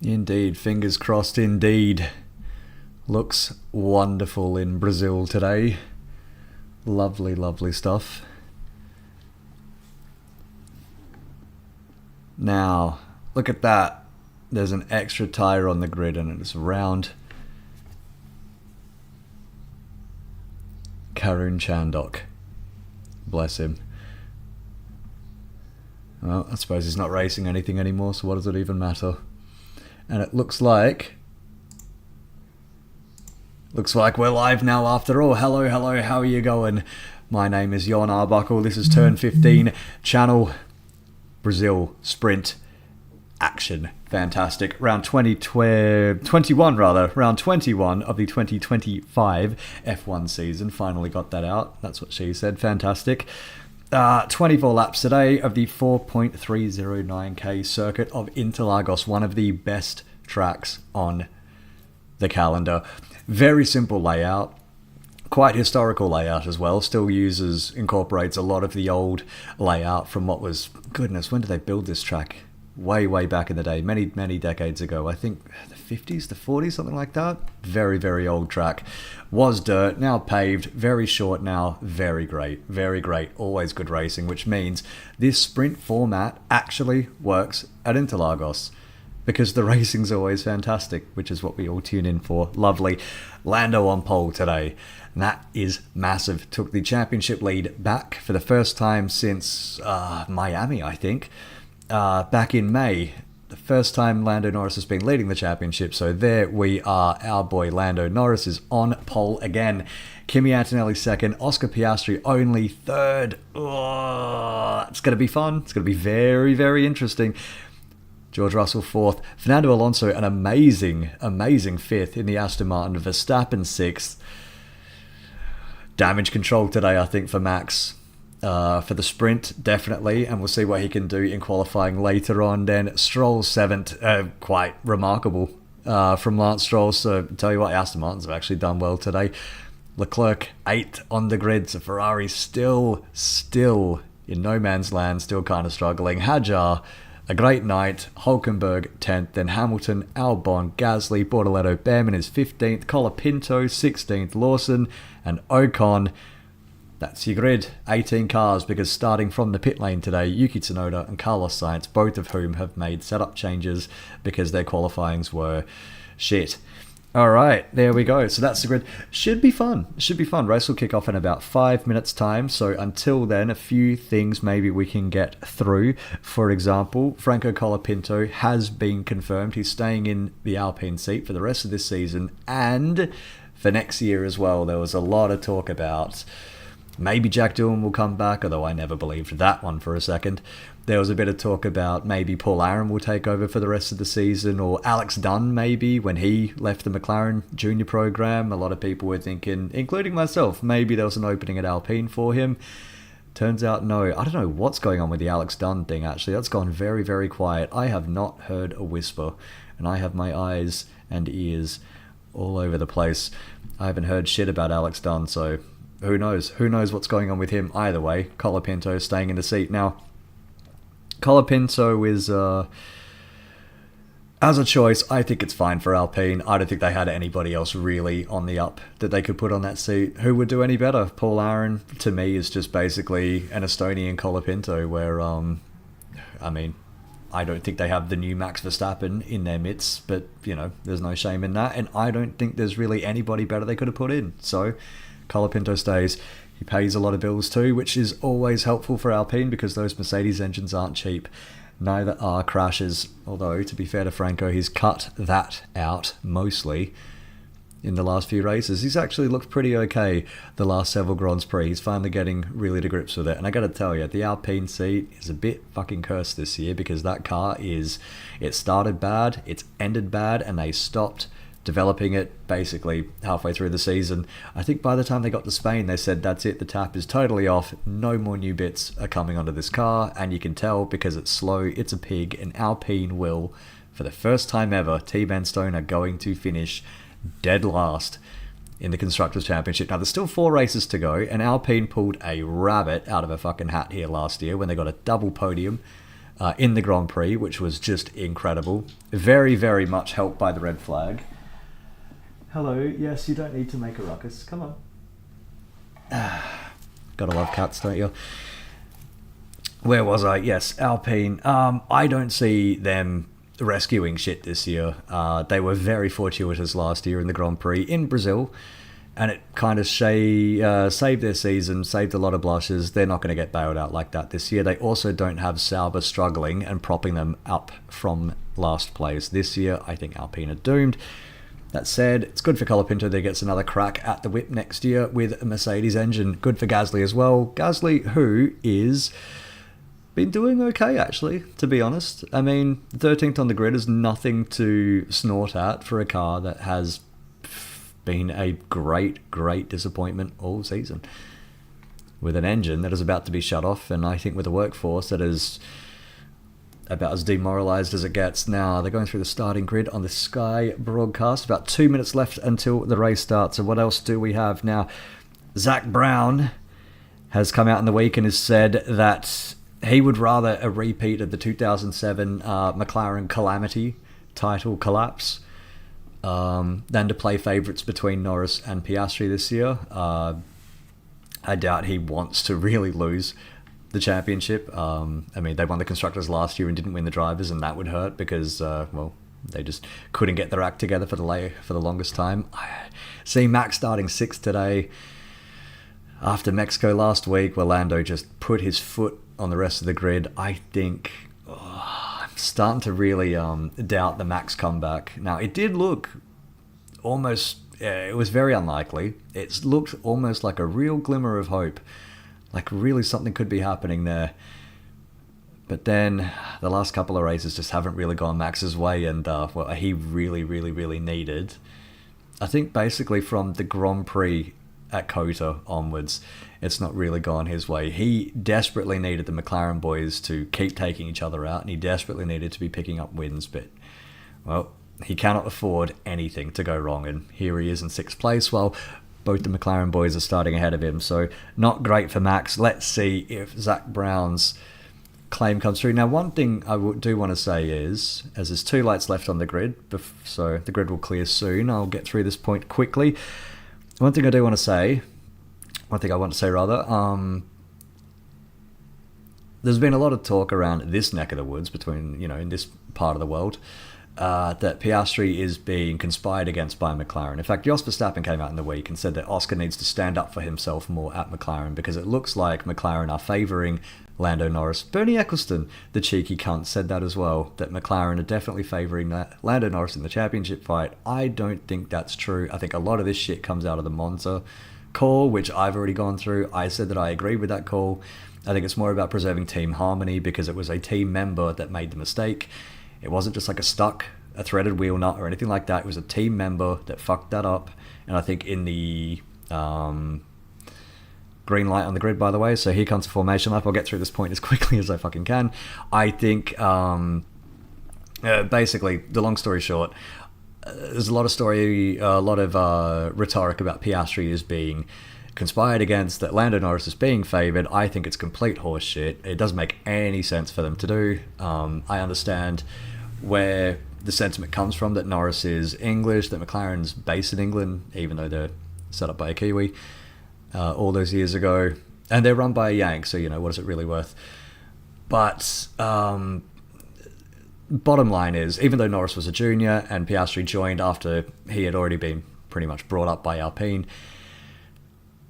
Indeed, fingers crossed indeed. Looks wonderful in Brazil today. Lovely, lovely stuff. Now, look at that. There's an extra tyre on the grid and it's round. Karun Chandok. Bless him. Well, I suppose he's not racing anything anymore, so what does it even matter? And it looks like we're live now after all. Hello, how are you going? My name is Jon Arbuckle. This is Turn 15 channel. Brazil Sprint action. Fantastic. Round 21 of the 2025 F1 season. Finally got that out. That's what she said. Fantastic. 24 laps today of the 4.309k circuit of Interlagos, one of the best tracks on the calendar. Very simple layout, quite historical layout as well. Still incorporates a lot of the old layout from what was, goodness, when did they build this track? Way back in the day, many decades ago. I think the 50s, the 40s, something like that. Very old track. Was dirt, now paved, very short now, very great, always good racing, which means this sprint format actually works at Interlagos because the racing's always fantastic, which is what we all tune in for. Lovely. Lando on pole today. And that is massive. Took the championship lead back for the first time since Miami, I think. Back in May, the first time Lando Norris has been leading the championship. So there we are. Our boy Lando Norris is on pole again. Kimi Antonelli second. Oscar Piastri only third. Oh, it's going to be fun. It's going to be very interesting. George Russell fourth. Fernando Alonso an amazing fifth in the Aston Martin. Verstappen sixth. Damage control today, I think, for Max. For the sprint, definitely, and we'll see what he can do in qualifying later on. Then Stroll seventh, quite remarkable from Lance Stroll. So tell you what, Aston Martins have actually done well today. Leclerc eighth on the grid, so Ferrari still in no man's land, still kind of struggling. Hadjar, a great night. Hulkenberg 10th, then Hamilton, Albon, Gasly, Bortoleto, Behrman is 15th, Colapinto 16th, Lawson and Ocon. That's your grid, 18 cars, because starting from the pit lane today, Yuki Tsunoda and Carlos Sainz, both of whom have made setup changes because their qualifyings were shit. Alright, there we go. So that's the grid. Should be fun. Race will kick off in about 5 minutes time. So until then, a few things maybe we can get through. For example, Franco Colapinto has been confirmed. He's staying in the Alpine seat for the rest of this season and for next year as well. There was a lot of talk about maybe Jack Doohan will come back, although I never believed that one for a second. There was a bit of talk about maybe Paul Aaron will take over for the rest of the season, or Alex Dunn maybe when he left the McLaren junior program. A lot of people were thinking, including myself, maybe there was an opening at Alpine for him. Turns out no. I don't know what's going on with the Alex Dunn thing, actually. That's gone very quiet. I have not heard a whisper, and I have my eyes and ears all over the place. I haven't heard shit about Alex Dunn, so who knows? Who knows what's going on with him? Either way, Colapinto staying in the seat. Now, Colapinto is, as a choice, I think it's fine for Alpine. I don't think they had anybody else really on the up that they could put on that seat. Who would do any better? Paul Aaron, to me, is just basically an Estonian Colapinto, where, I mean, I don't think they have the new Max Verstappen in their midst, but, you know, there's no shame in that. And I don't think there's really anybody better they could have put in. So Colapinto stays. He pays a lot of bills too, which is always helpful for Alpine because those Mercedes engines aren't cheap. Neither are crashes, although to be fair to Franco, he's cut that out mostly in the last few races. He's actually looked pretty okay the last several Grands Prix. He's finally getting really to grips with it. And I gotta tell you, the Alpine seat is a bit fucking cursed this year because that car it started bad, it's ended bad, and they stopped developing it basically halfway through the season. I think by the time they got to Spain, they said, that's it, the tap is totally off, no more new bits are coming onto this car, and you can tell because it's slow, it's a pig, and Alpine will, for the first time ever, Team Enstone are going to finish dead last in the Constructors' Championship. Now, there's still 4 races to go, and Alpine pulled a rabbit out of a fucking hat here last year when they got a double podium in the Grand Prix, which was just incredible. Very, very much helped by the red flag. Hello, yes, you don't need to make a ruckus. Come on. Gotta love cats, don't you? Where was I? Yes, Alpine. I don't see them rescuing shit this year. They were very fortuitous last year in the Grand Prix in Brazil, and it kind of saved their season, saved a lot of blushes. They're not going to get bailed out like that this year. They also don't have Sauber struggling and propping them up from last place this year. I think Alpine are doomed. That said, it's good for Colapinto that he gets another crack at the whip next year with a Mercedes engine. Good for Gasly as well. Gasly, who is been doing okay, actually, to be honest. I mean, 13th on the grid is nothing to snort at for a car that has been a great, great disappointment all season. With an engine that is about to be shut off, and I think with a workforce that is about as demoralised as it gets. Now, they're going through the starting grid on the Sky broadcast. About 2 minutes left until the race starts. And what else do we have now? Zach Brown has come out in the week and has said that he would rather a repeat of the 2007 McLaren Calamity title collapse than to play favourites between Norris and Piastri this year. I doubt he wants to really lose the championship. I mean, they won the Constructors last year and didn't win the Drivers, and that would hurt because, they just couldn't get their act together for the longest time. See Max starting 6th today after Mexico last week, where Lando just put his foot on the rest of the grid. I think I'm starting to really doubt the Max comeback. Now, it did look almost, it was very unlikely. It looked almost like a real glimmer of hope. Like really something could be happening there. But then the last couple of races just haven't really gone Max's way, and he really, really, really needed, I think basically from the Grand Prix at Kota onwards, it's not really gone his way. He desperately needed the McLaren boys to keep taking each other out, and he desperately needed to be picking up wins, but, well, he cannot afford anything to go wrong, and here he is in 6th place, while both the McLaren boys are starting ahead of him, so not great for Max. Let's see if Zach Brown's claim comes through. Now, one thing I do want to say is, as there's 2 lights left on the grid, so the grid will clear soon, I'll get through this point quickly. One thing I want to say, there's been a lot of talk around this neck of the woods between, in this part of the world, that Piastri is being conspired against by McLaren. In fact, Jos Verstappen came out in the week and said that Oscar needs to stand up for himself more at McLaren because it looks like McLaren are favouring Lando Norris. Bernie Eccleston, the cheeky cunt, said that as well, that McLaren are definitely favouring Lando Norris in the championship fight. I don't think that's true. I think a lot of this shit comes out of the Monza call, which I've already gone through. I said that I agree with that call. I think it's more about preserving team harmony because it was a team member that made the mistake. It wasn't just like a threaded wheel nut or anything like that. It was a team member that fucked that up. And I think in the green light on the grid, by the way, so here comes the formation lap. I'll get through this point as quickly as I fucking can. I think, basically, the long story short, there's a lot of rhetoric about Piastri as being conspired against, that Lando Norris is being favoured. I think it's complete horseshit. It doesn't make any sense for them to do. I understand where the sentiment comes from, that Norris is English, that McLaren's based in England, even though they're set up by a Kiwi all those years ago, and they're run by a Yank, so what is it really worth? But bottom line is, even though Norris was a junior and Piastri joined after he had already been pretty much brought up by Alpine,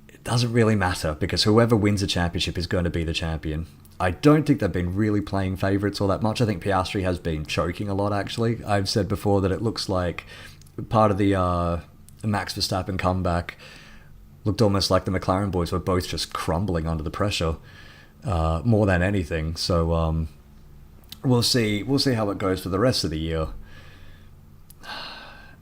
it doesn't really matter because whoever wins the championship is going to be the champion. I don't think they've been really playing favourites all that much. I think Piastri has been choking a lot, actually. I've said before that it looks like part of the Max Verstappen comeback looked almost like the McLaren boys were both just crumbling under the pressure more than anything. So we'll see how it goes for the rest of the year.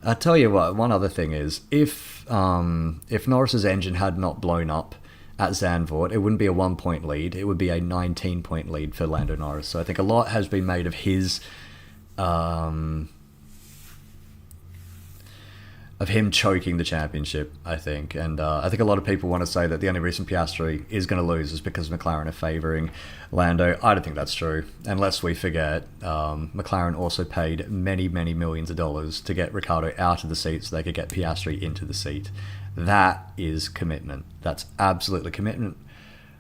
I tell you what, one other thing is, if Norris's engine had not blown up at Zandvoort, it wouldn't be a 1-point lead. It would be a 19-point lead for Lando Norris. So I think a lot has been made of his of him choking the championship, I think. And I think a lot of people want to say that the only reason Piastri is going to lose is because McLaren are favouring Lando. I don't think that's true. And lest we forget, McLaren also paid many, many millions of dollars to get Ricciardo out of the seat so they could get Piastri into the seat. That is commitment. That's absolutely commitment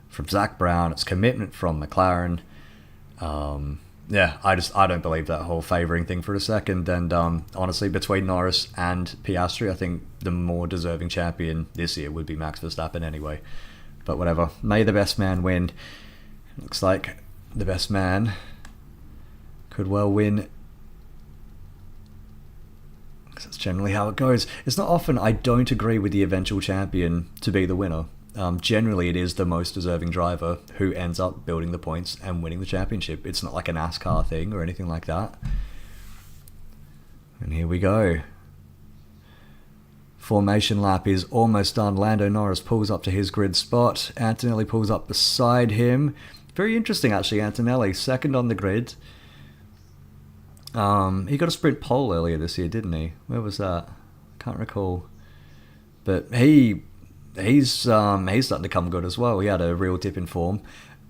from Zach Brown. It's commitment from McLaren. Yeah, I don't believe that whole favouring thing for a second. And honestly, between Norris and Piastri, I think the more deserving champion this year would be Max Verstappen anyway. But whatever. May the best man win. Looks like the best man could well win. Because that's generally how it goes. It's not often I don't agree with the eventual champion to be the winner. Generally, it is the most deserving driver who ends up building the points and winning the championship. It's not like a NASCAR thing or anything like that. And here we go. Formation lap is almost done. Lando Norris pulls up to his grid spot. Antonelli pulls up beside him. Very interesting, actually, Antonelli. Second on the grid. He got a sprint pole earlier this year, didn't he? Where was that? Can't recall. But he's starting to come good as well. He had a real dip in form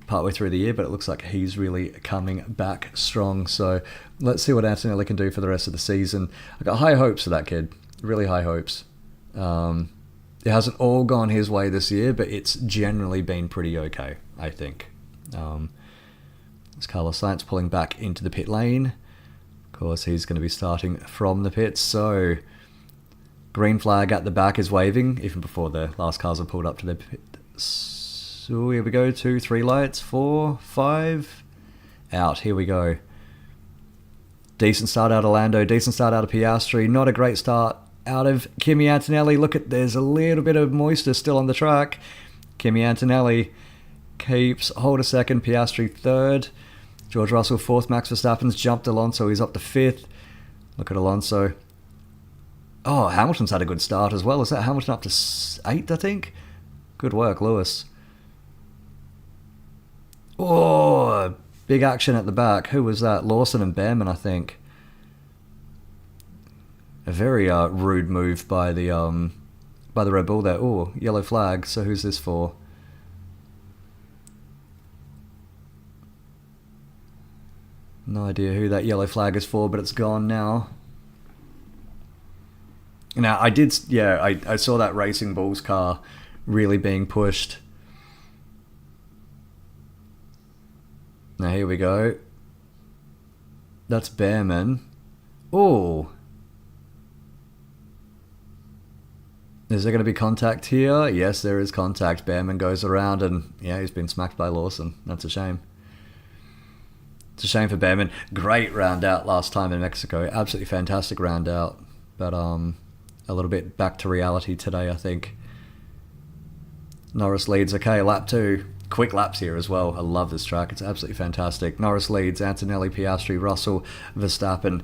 partway through the year, but it looks like he's really coming back strong. So let's see what Antonelli can do for the rest of the season. I've got high hopes for that kid. Really high hopes. It hasn't all gone his way this year, but it's generally been pretty okay, I think. It's Carlos Sainz pulling back into the pit lane. Of course, he's going to be starting from the pits, so green flag at the back is waving, even before the last cars are pulled up to their pit. So here we go, 2, 3 lights, 4, 5, out, here we go. Decent start out of Lando, decent start out of Piastri, not a great start out of Kimi Antonelli. Look at, there's a little bit of moisture still on the track. Kimi Antonelli keeps hold a second, Piastri third, George Russell fourth, Max Verstappen's jumped Alonso, he's up to fifth. Look at Alonso. Oh, Hamilton's had a good start as well. Is that Hamilton up to 8th, I think? Good work, Lewis. Oh, big action at the back. Who was that? Lawson and Behrman, I think. A very rude move by the Red Bull there. Oh, yellow flag. So who's this for? No idea who that yellow flag is for, but it's gone now. Now, I saw that Racing Bulls car really being pushed. Now, here we go. That's Behrman. Oh. Is there going to be contact here? Yes, there is contact. Behrman goes around and, yeah, he's been smacked by Lawson. That's a shame. It's a shame for Behrman. Great round out last time in Mexico. Absolutely fantastic round out. But, a little bit back to reality today, I think. Norris leads. Okay, lap 2. Quick laps here as well. I love this track. It's absolutely fantastic. Norris leads. Antonelli, Piastri, Russell, Verstappen.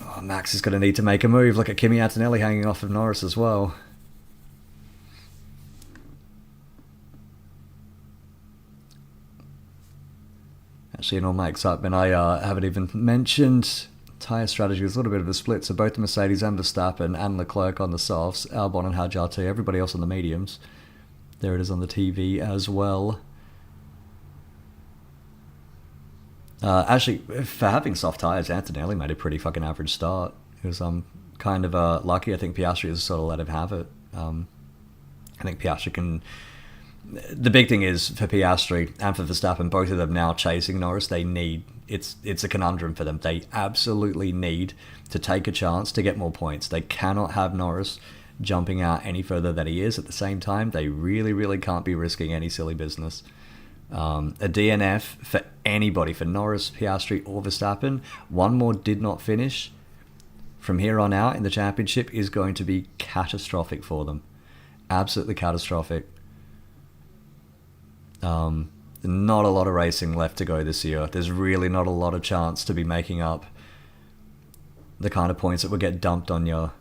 Oh, Max is going to need to make a move. Look at Kimi Antonelli hanging off of Norris as well. Actually, in all my excitement, I haven't even mentioned tyre strategy. Was a little bit of a split, so both Mercedes and Verstappen and Leclerc on the softs, Albon and Hajjati, everybody else on the mediums. There it is on the TV as well. Actually, for having soft tyres, Antonelli made a pretty fucking average start. He was kind of lucky. I think Piastri has sort of let him have it. I think Piastri can... The big thing is, for Piastri and for Verstappen, both of them now chasing Norris, they need... It's a conundrum for them. They absolutely need to take a chance to get more points. They cannot have Norris jumping out any further than he is. At the same time, they really, really can't be risking any silly business. A DNF for anybody, for Norris, Piastri or Verstappen, one more did not finish, from here on out in the championship is going to be catastrophic for them. Absolutely catastrophic. Not a lot of racing left to go this year. There's really not a lot of chance to be making up the kind of points that would get dumped on you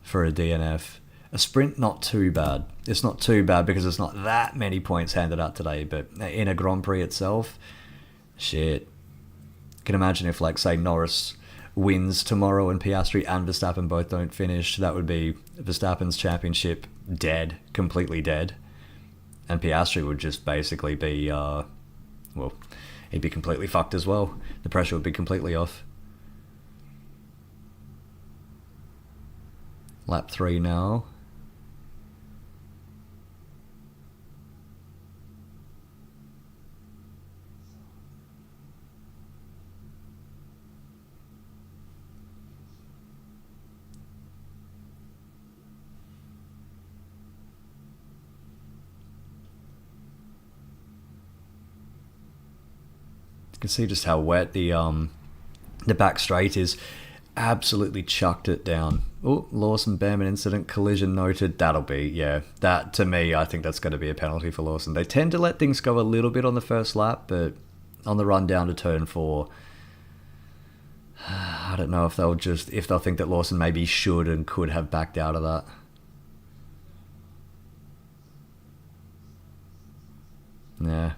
for a DNF. A sprint, not too bad. It's not too bad because there's not that many points handed out today, but in a Grand Prix itself, shit. You can imagine if, like, say, Norris wins tomorrow and Piastri and Verstappen both don't finish, that would be Verstappen's championship dead, completely dead. And Piastri would just basically be, well, he'd be completely fucked as well. The pressure would be completely off. Lap 3 now. You can see just how wet the back straight is. Absolutely chucked it down. Oh, Lawson Behrman incident, collision noted. That'll be, yeah, that to me, I think that's going to be a penalty for Lawson. They tend to let things go a little bit on the first lap, but on the run down to turn 4, I don't know if they'll think that Lawson maybe should and could have backed out of that. Yeah.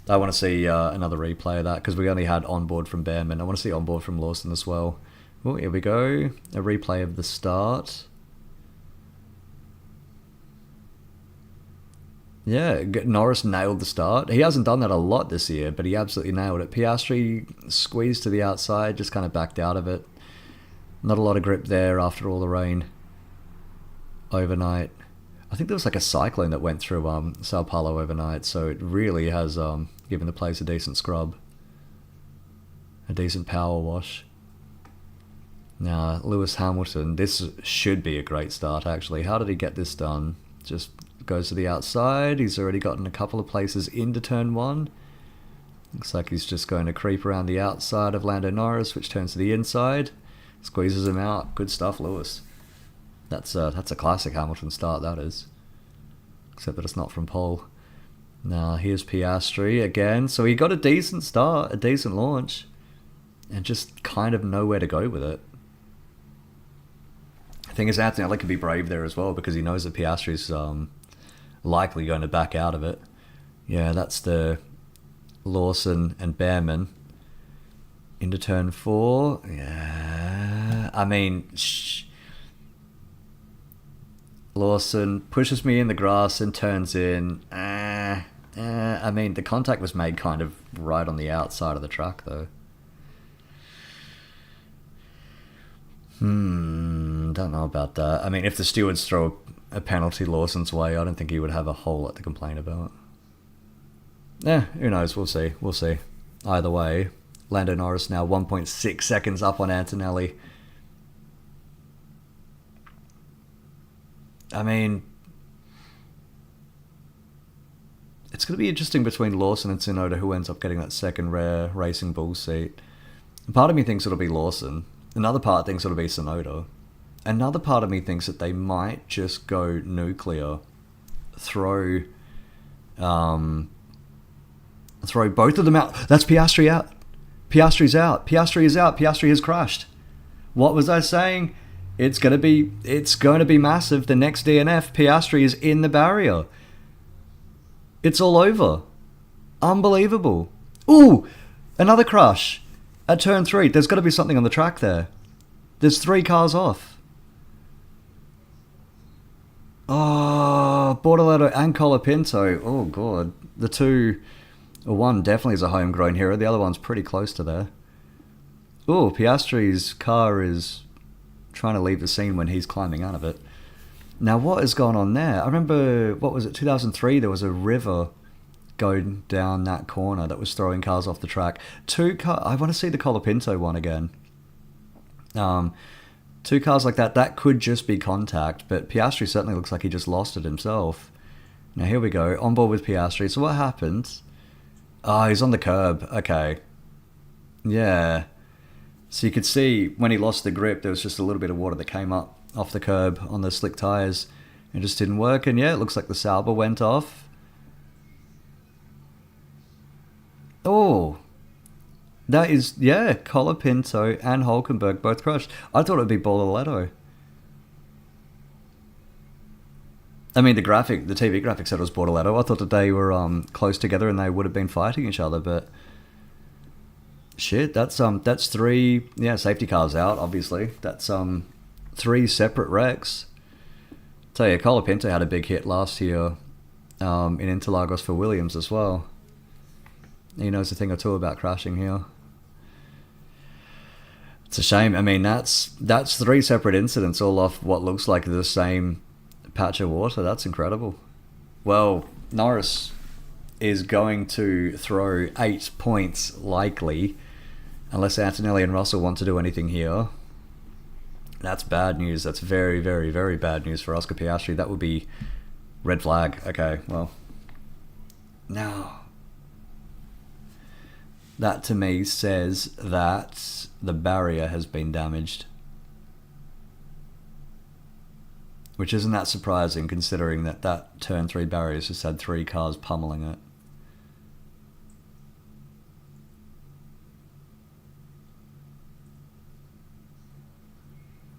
I want to see another replay of that because we only had onboard from Behrman. I want to see onboard from Lawson as well. Oh, here we go. A replay of the start. Yeah, Norris nailed the start. He hasn't done that a lot this year, but he absolutely nailed it. Piastri squeezed to the outside, just kind of backed out of it. Not a lot of grip there after all the rain overnight. I think there was like a cyclone that went through Sao Paulo overnight, so it really has given the place a decent scrub. A decent power wash. Now, Lewis Hamilton, this should be a great start actually. How did he get this done? Just goes to the outside. He's already gotten a couple of places into turn 1. Looks like he's just going to creep around the outside of Lando Norris, which turns to the inside. Squeezes him out. Good stuff, Lewis. That's a classic Hamilton start, that is. Except that it's not from pole. Now, here's Piastri again. So he got a decent start, a decent launch, and just kind of nowhere to go with it. The thing is, Antonelli could be brave there as well because he knows that Piastri's likely going to back out of it. Yeah, that's the Lawson and Behrman into turn 4. Yeah, I mean, Lawson pushes me in the grass and turns in. I mean, the contact was made kind of right on the outside of the track, though. Don't know about that. I mean, if the stewards throw a penalty Lawson's way, I don't think he would have a whole lot to complain about. Who knows? We'll see. We'll see. Either way, Lando Norris now 1.6 seconds up on Antonelli. I mean, it's going to be interesting between Lawson and Tsunoda who ends up getting that second rare Racing Bull seat. Part of me thinks it'll be Lawson. Another part thinks it'll be Tsunoda. Another part of me thinks that they might just go nuclear, throw both of them out. That's Piastri out. Piastri's out. Piastri is out. Piastri has crashed. What was I saying? It's going to be massive. The next DNF, Piastri is in the barrier. It's all over. Unbelievable. Ooh, another crash at turn 3. There's got to be something on the track there. There's 3 cars off. Oh, Bortoleto and Colapinto. Oh, God. The two... One definitely is a homegrown hero. The other one's pretty close to there. Oh, Piastri's car is trying to leave the scene when he's climbing out of it. Now, what has gone on there? I remember, what was it, 2003? There was a river going down that corner that was throwing cars off the track. I want to see the Colapinto one again. 2 cars like that could just be contact, but Piastri certainly looks like he just lost it himself. Now, here we go, on board with Piastri. So what happened? Oh, he's on the curb. Okay. Yeah. So you could see when he lost the grip, there was just a little bit of water that came up off the curb on the slick tyres. It just didn't work. And yeah, it looks like the Sauber went off. Oh. That is, yeah, Colapinto and Hulkenberg both crashed. I thought it would be Bortoleto. I mean, the TV graphic said it was Bortoleto. I thought that they were close together and they would have been fighting each other, but Shit, that's three, yeah, safety cars out, obviously. That's three separate wrecks. Tell you, Colapinto had a big hit last year in Interlagos for Williams as well. He knows a thing or two about crashing here. It's a shame. I mean, that's three separate incidents all off what looks like the same patch of water. That's incredible. Well, Norris is going to throw 8 points likely, unless Antonelli and Russell want to do anything here. That's bad news. That's very, very, very bad news for Oscar Piastri. That would be red flag. Okay, well. Now, that to me says that the barrier has been damaged. Which isn't that surprising considering that turn 3 barrier just had 3 cars pummeling it.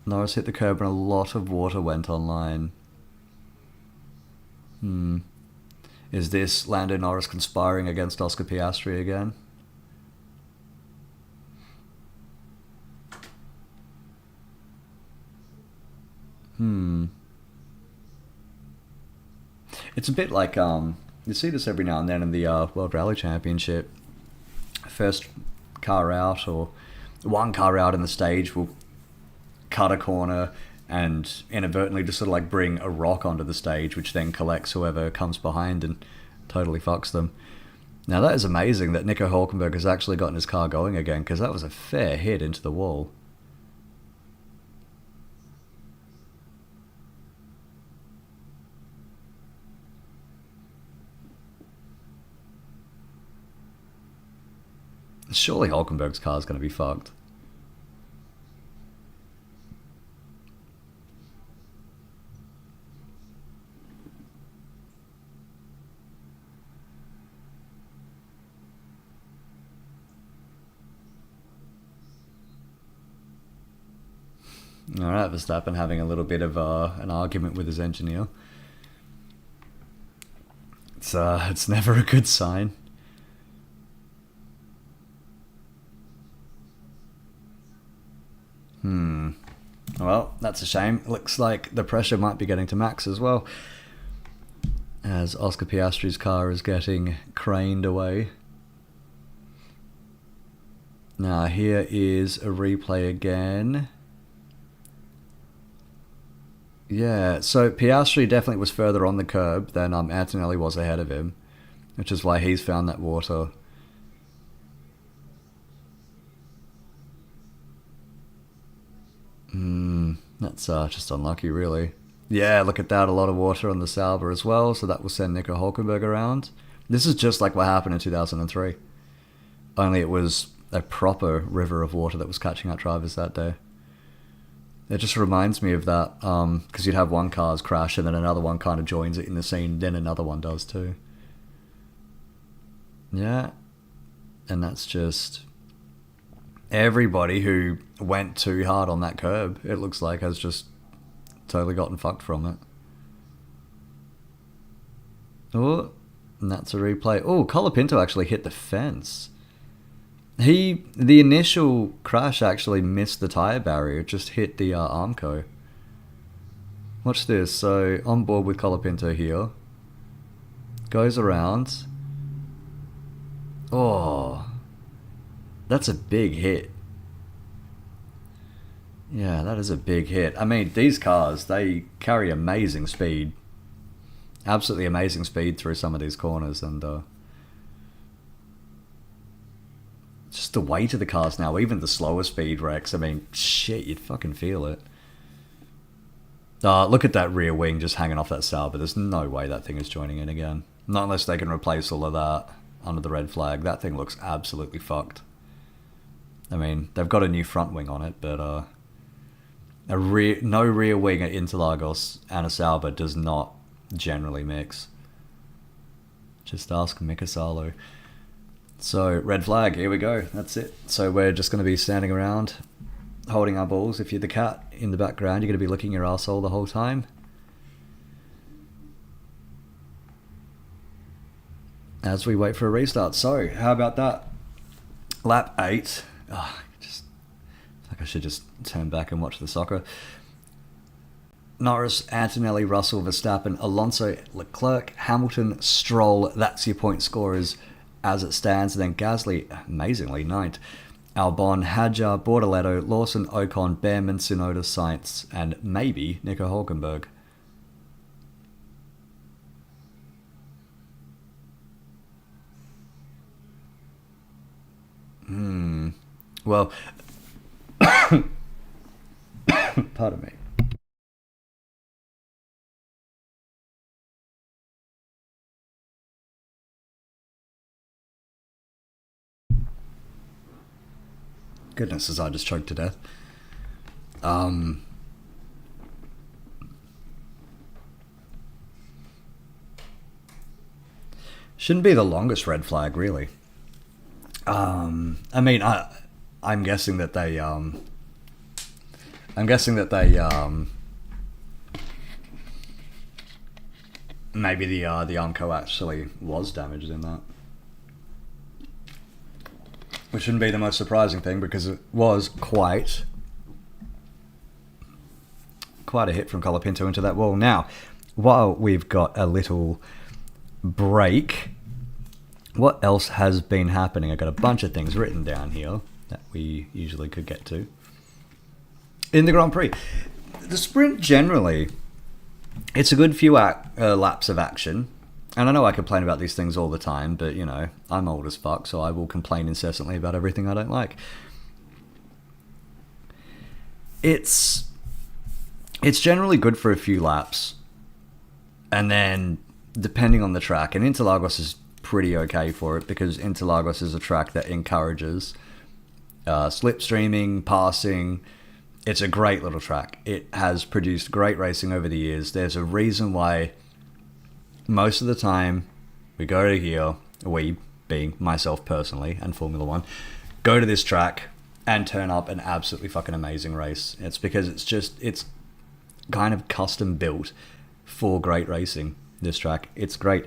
Norris hit the curb and a lot of water went online. Is this Lando Norris conspiring against Oscar Piastri again? It's a bit like, you see this every now and then in the World Rally Championship. First car out or one car out in the stage will cut a corner and inadvertently just sort of like bring a rock onto the stage, which then collects whoever comes behind and totally fucks them. Now that is amazing that Nico Hülkenberg has actually gotten his car going again, because that was a fair hit into the wall. Surely Hülkenberg's car is going to be fucked. Alright, Verstappen having a little bit of an argument with his engineer. It's never a good sign. Well, that's a shame. Looks like the pressure might be getting to Max as well, as Oscar Piastri's car is getting craned away. Now here is a replay again. Yeah, so Piastri definitely was further on the curb than Antonelli was ahead of him, which is why he's found that water. That's just unlucky, really. Yeah, look at that, a lot of water on the Sauber as well, so that will send Nico Hülkenberg around. This is just like what happened in 2003. Only it was a proper river of water that was catching out drivers that day. It just reminds me of that, because you'd have one car's crash and then another one kind of joins it in the scene, then another one does too. Yeah, and that's just... everybody who went too hard on that curb, it looks like, has just totally gotten fucked from it. Oh, and that's a replay. Oh, Colapinto actually hit the fence. The initial crash actually missed the tyre barrier, it just hit the Armco. Watch this, so on board with Colapinto here. Goes around. Oh, that's a big hit. Yeah, that is a big hit. I mean, these cars, they carry amazing speed. Absolutely amazing speed through some of these corners, and just the weight of the cars now, even the slower speed wrecks, I mean, shit, you'd fucking feel it. Look at that rear wing just hanging off that Sauber. There's no way that thing is joining in again. Not unless they can replace all of that under the red flag. That thing looks absolutely fucked. I mean, they've got a new front wing on it, but no rear wing at Interlagos and a Sauber does not generally mix. Just ask Mika Salo. So, red flag, here we go. That's it. So we're just going to be standing around, holding our balls. If you're the cat in the background, you're going to be licking your arsehole the whole time. As we wait for a restart. So, how about that? Lap 8. Oh, just like I should just turn back and watch the soccer. Norris, Antonelli, Russell, Verstappen, Alonso, Leclerc, Hamilton, Stroll. That's your point scorers as it stands. And then Gasly, amazingly, ninth. Albon, Hadjar, Bortoletto, Lawson, Ocon, Behrman, Tsunoda, Sainz, and maybe Nico Hulkenberg. Well, pardon me. Goodness, as I just choked to death. Shouldn't be the longest red flag, really. I mean, I'm guessing that they. I'm guessing that they. Maybe the Armco actually was damaged in that. Which shouldn't be the most surprising thing because it was quite a hit from Colapinto into that wall. Now, while we've got a little break, what else has been happening? I've got a bunch of things written down here that we usually could get to. In the Grand Prix, the sprint generally, it's a good few laps of action. And I know I complain about these things all the time, but, you know, I'm old as fuck, so I will complain incessantly about everything I don't like. It's generally good for a few laps. And then, depending on the track, and Interlagos is pretty okay for it, because Interlagos is a track that encourages slipstreaming, passing. It's a great little track. It has produced great racing over the years. There's a reason why most of the time we go to here, we being myself personally and Formula One, go to this track and turn up an absolutely fucking amazing race. It's because it's kind of custom built for great racing, this track. It's great.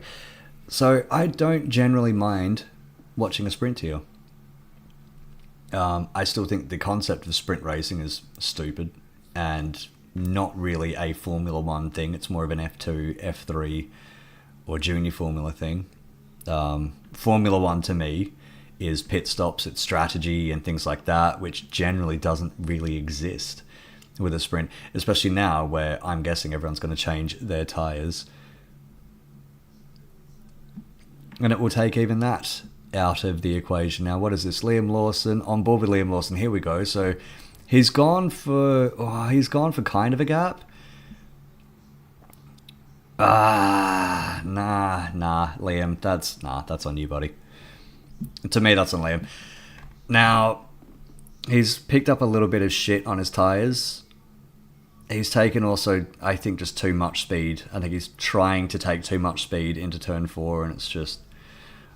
So I don't generally mind watching a sprint here. I still think the concept of sprint racing is stupid and not really a Formula One thing. It's more of an F2, F3 or junior Formula thing. Formula One to me is pit stops, it's strategy and things like that, which generally doesn't really exist with a sprint, especially now where I'm guessing everyone's going to change their tyres. And it will take even that out of the equation. Now, what is this? Liam Lawson, on board with Liam Lawson. Here we go. So he's gone for kind of a gap. Nah, Liam, that's on you, buddy. To me, that's on Liam. Now, he's picked up a little bit of shit on his tyres. He's taken also, I think, just too much speed. I think he's trying to take too much speed into turn 4, and it's just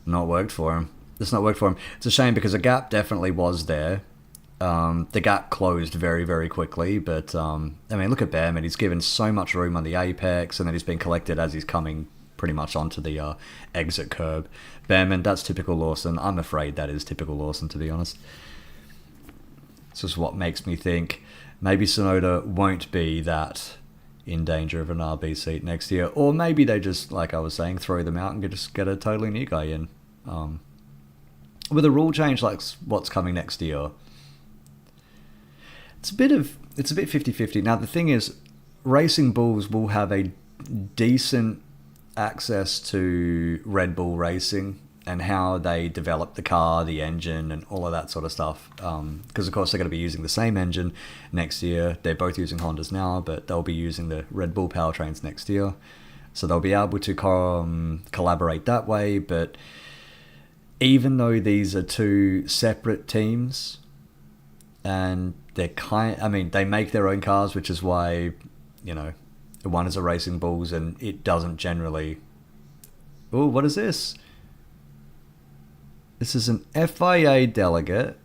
not worked for him. It's not worked for him. It's a shame because a gap definitely was there. The gap closed very, very quickly, but I mean, look at Behrman. He's given so much room on the apex, and then he's been collected as he's coming pretty much onto the exit curb. Behrman, that's typical Lawson. I'm afraid that is typical Lawson, to be honest. This is what makes me think maybe Tsunoda won't be that in danger of an RB seat next year, or maybe they just, like I was saying, throw them out and just get a totally new guy in. With a rule change like what's coming next year, it's a bit 50-50. Now the thing is, Racing Bulls will have a decent access to Red Bull Racing and how they develop the car, the engine, and all of that sort of stuff. Because of course they're going to be using the same engine next year. They're both using Hondas now, but they'll be using the Red Bull powertrains next year. So they'll be able to collaborate that way. But even though these are two separate teams, and they make their own cars, which is why, you know, one is a Racing Bulls and it doesn't generally... Oh, what is this? This is an FIA delegate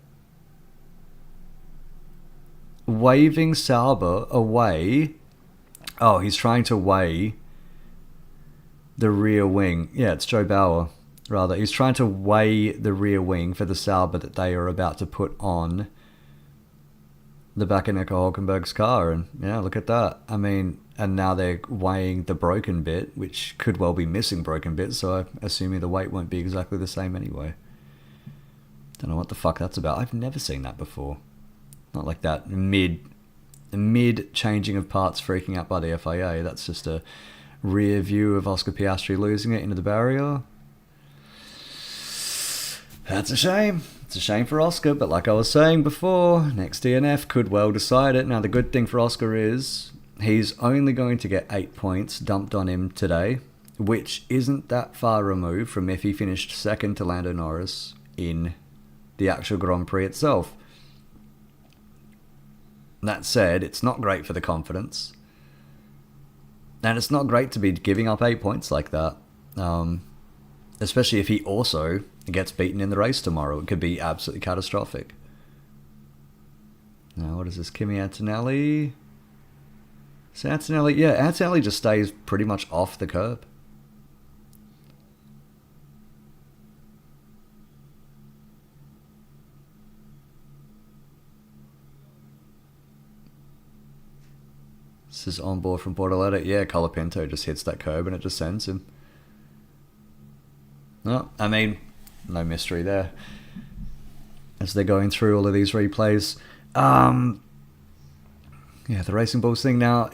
waving Sauber away. Oh, he's trying to weigh the rear wing. Yeah, it's Joe Bauer. rather. He's trying to weigh the rear wing for the Sauber that they are about to put on the back of Nico Hulkenberg's car. And yeah, look at that. I mean, and now they're weighing the broken bit, which could well be missing broken bits, so I'm assuming the weight won't be exactly the same anyway. Don't know what the fuck that's about. I've never seen that before. Not like that mid changing of parts freaking out by the FIA. That's just a rear view of Oscar Piastri losing it into the barrier. That's a shame. It's a shame for Oscar, but like I was saying before, next DNF could well decide it. Now the good thing for Oscar is he's only going to get 8 points dumped on him today, which isn't that far removed from if he finished second to Lando Norris in the actual Grand Prix itself. That said, it's not great for the confidence. And it's not great to be giving up 8 points like that. Especially if he also gets beaten in the race tomorrow. It could be absolutely catastrophic. Now, what is this? Kimi Antonelli? So Antonelli, yeah, Antonelli just stays pretty much off the curb. This is on board from Bortoletta. Yeah, Colapinto just hits that curb and it just sends him. No, I mean, no mystery there. As they're going through all of these replays. Yeah, the Racing Bulls thing now,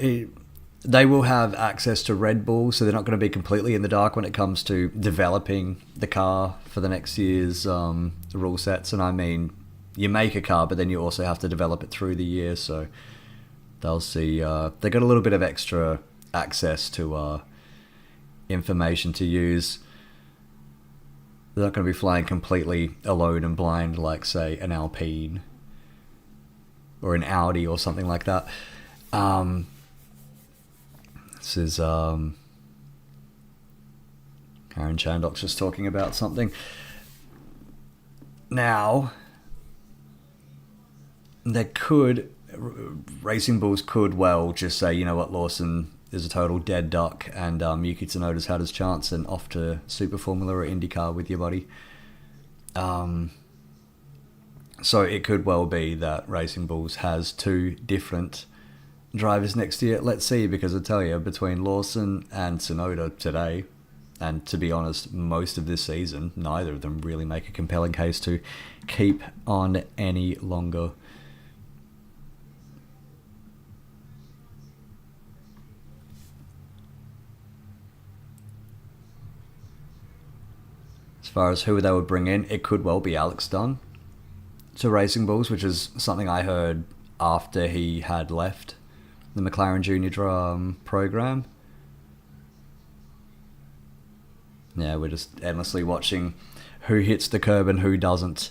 they will have access to Red Bull, so they're not going to be completely in the dark when it comes to developing the car for the next year's rule sets. And I mean, you make a car, but then you also have to develop it through the year, so they'll see. They got a little bit of extra access to information to use. They're not going to be flying completely alone and blind like, say, an Alpine or an Audi or something like that. This is Karen Chandok's just talking about something. Now, Racing Bulls could well just say, you know what, Lawson is a total dead duck, and Yuki Tsunoda's had his chance and off to Super Formula or IndyCar with your buddy. So it could well be that Racing Bulls has two different drivers next year. Let's see, because I tell you, between Lawson and Tsunoda today, and to be honest, most of this season, neither of them really make a compelling case to keep on any longer. As far as who they would bring in, it could well be Alex Dunn to Racing Bulls, which is something I heard after he had left the McLaren Junior program. Yeah, we're just endlessly watching who hits the curb and who doesn't.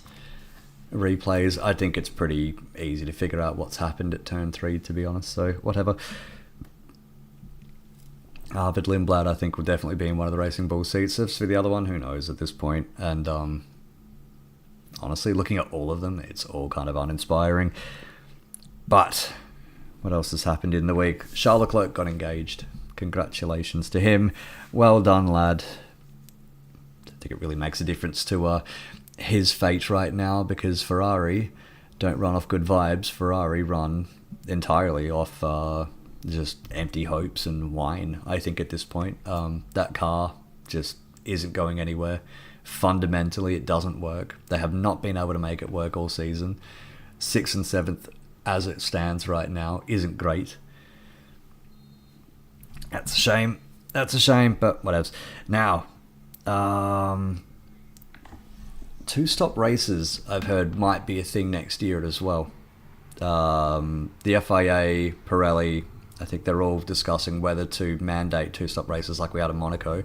Replays. I think it's pretty easy to figure out what's happened at turn 3, to be honest, so whatever. But Lindblad, I think, will definitely be in one of the Racing Bull seats. As for the other one, who knows at this point. And honestly, looking at all of them, it's all kind of uninspiring. But what else has happened in the week? Charles Leclerc got engaged. Congratulations to him. Well done, lad. I think it really makes a difference to his fate right now, because Ferrari don't run off good vibes. Ferrari run entirely off just empty hopes and wine, I think, at this point. That car just isn't going anywhere. Fundamentally, it doesn't work. They have not been able to make it work all season. 6th and 7th, as it stands right now, isn't great. That's a shame. That's a shame, but whatevs. Now, 2-stop races, I've heard, might be a thing next year as well. The FIA, Pirelli, I think they're all discussing whether to mandate 2-stop races like we had in Monaco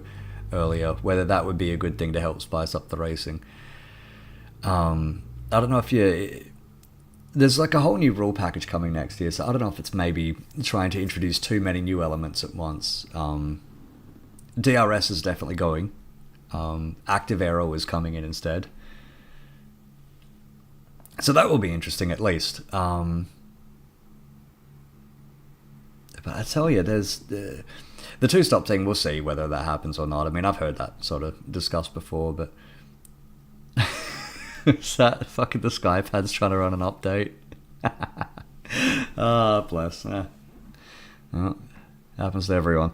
earlier, whether that would be a good thing to help spice up the racing. I don't know if there's like a whole new rule package coming next year, so I don't know if it's maybe trying to introduce too many new elements at once. DRS is definitely going. Active Aero is coming in instead. So that will be interesting, at least. But I tell you, The two-stop thing, we'll see whether that happens or not. I mean, I've heard that sort of discussed before, but is that fucking the Skypad's trying to run an update? Ah, bless. Yeah. Well, happens to everyone.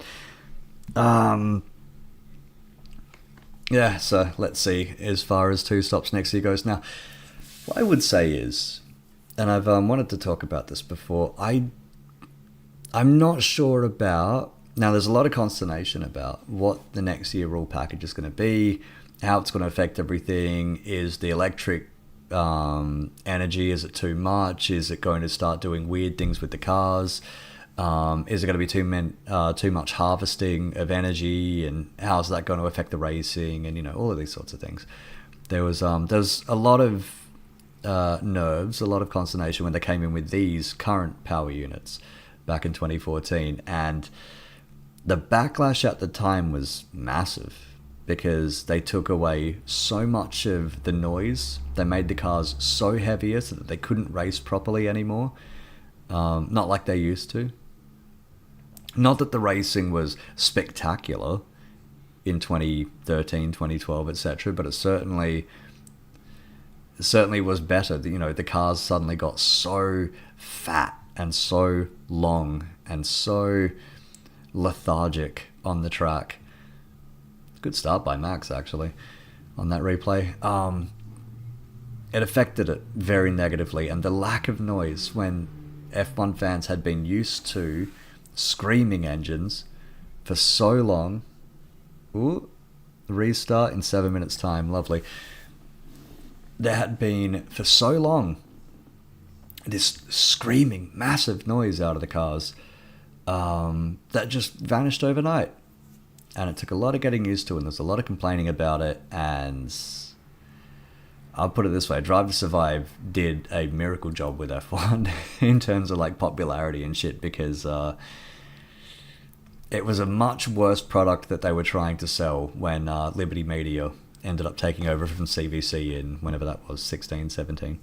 Yeah, so let's see as far as two stops next year goes. Now, what I would say is, and I've wanted to talk about this before, I'm not sure about... Now, there's a lot of consternation about what the next year rule package is going to be, how it's going to affect everything. Is the electric energy, is it too much? Is it going to start doing weird things with the cars? Is it going to be too much harvesting of energy, and how's that going to affect the racing, and all of these sorts of things. There's a lot of nerves, a lot of consternation when they came in with these current power units back in 2014, and the backlash at the time was massive because they took away so much of the noise. They made the cars so heavier so that they couldn't race properly anymore, not like they used to. Not that the racing was spectacular in 2013, 2012, etc., but it certainly was better. The cars suddenly got so fat and so long and so lethargic on the track. Good start by Max, actually, on that replay. It affected it very negatively, and the lack of noise when F1 fans had been used to screaming engines for so long. Ooh, restart in 7 minutes time, lovely. There had been for so long this screaming massive noise out of the cars that just vanished overnight, and it took a lot of getting used to, and there's a lot of complaining about it. And I'll put it this way, Drive to Survive did a miracle job with F1 in terms of like popularity and shit, because it was a much worse product that they were trying to sell when Liberty Media ended up taking over from CVC in whenever that was, 16, 17.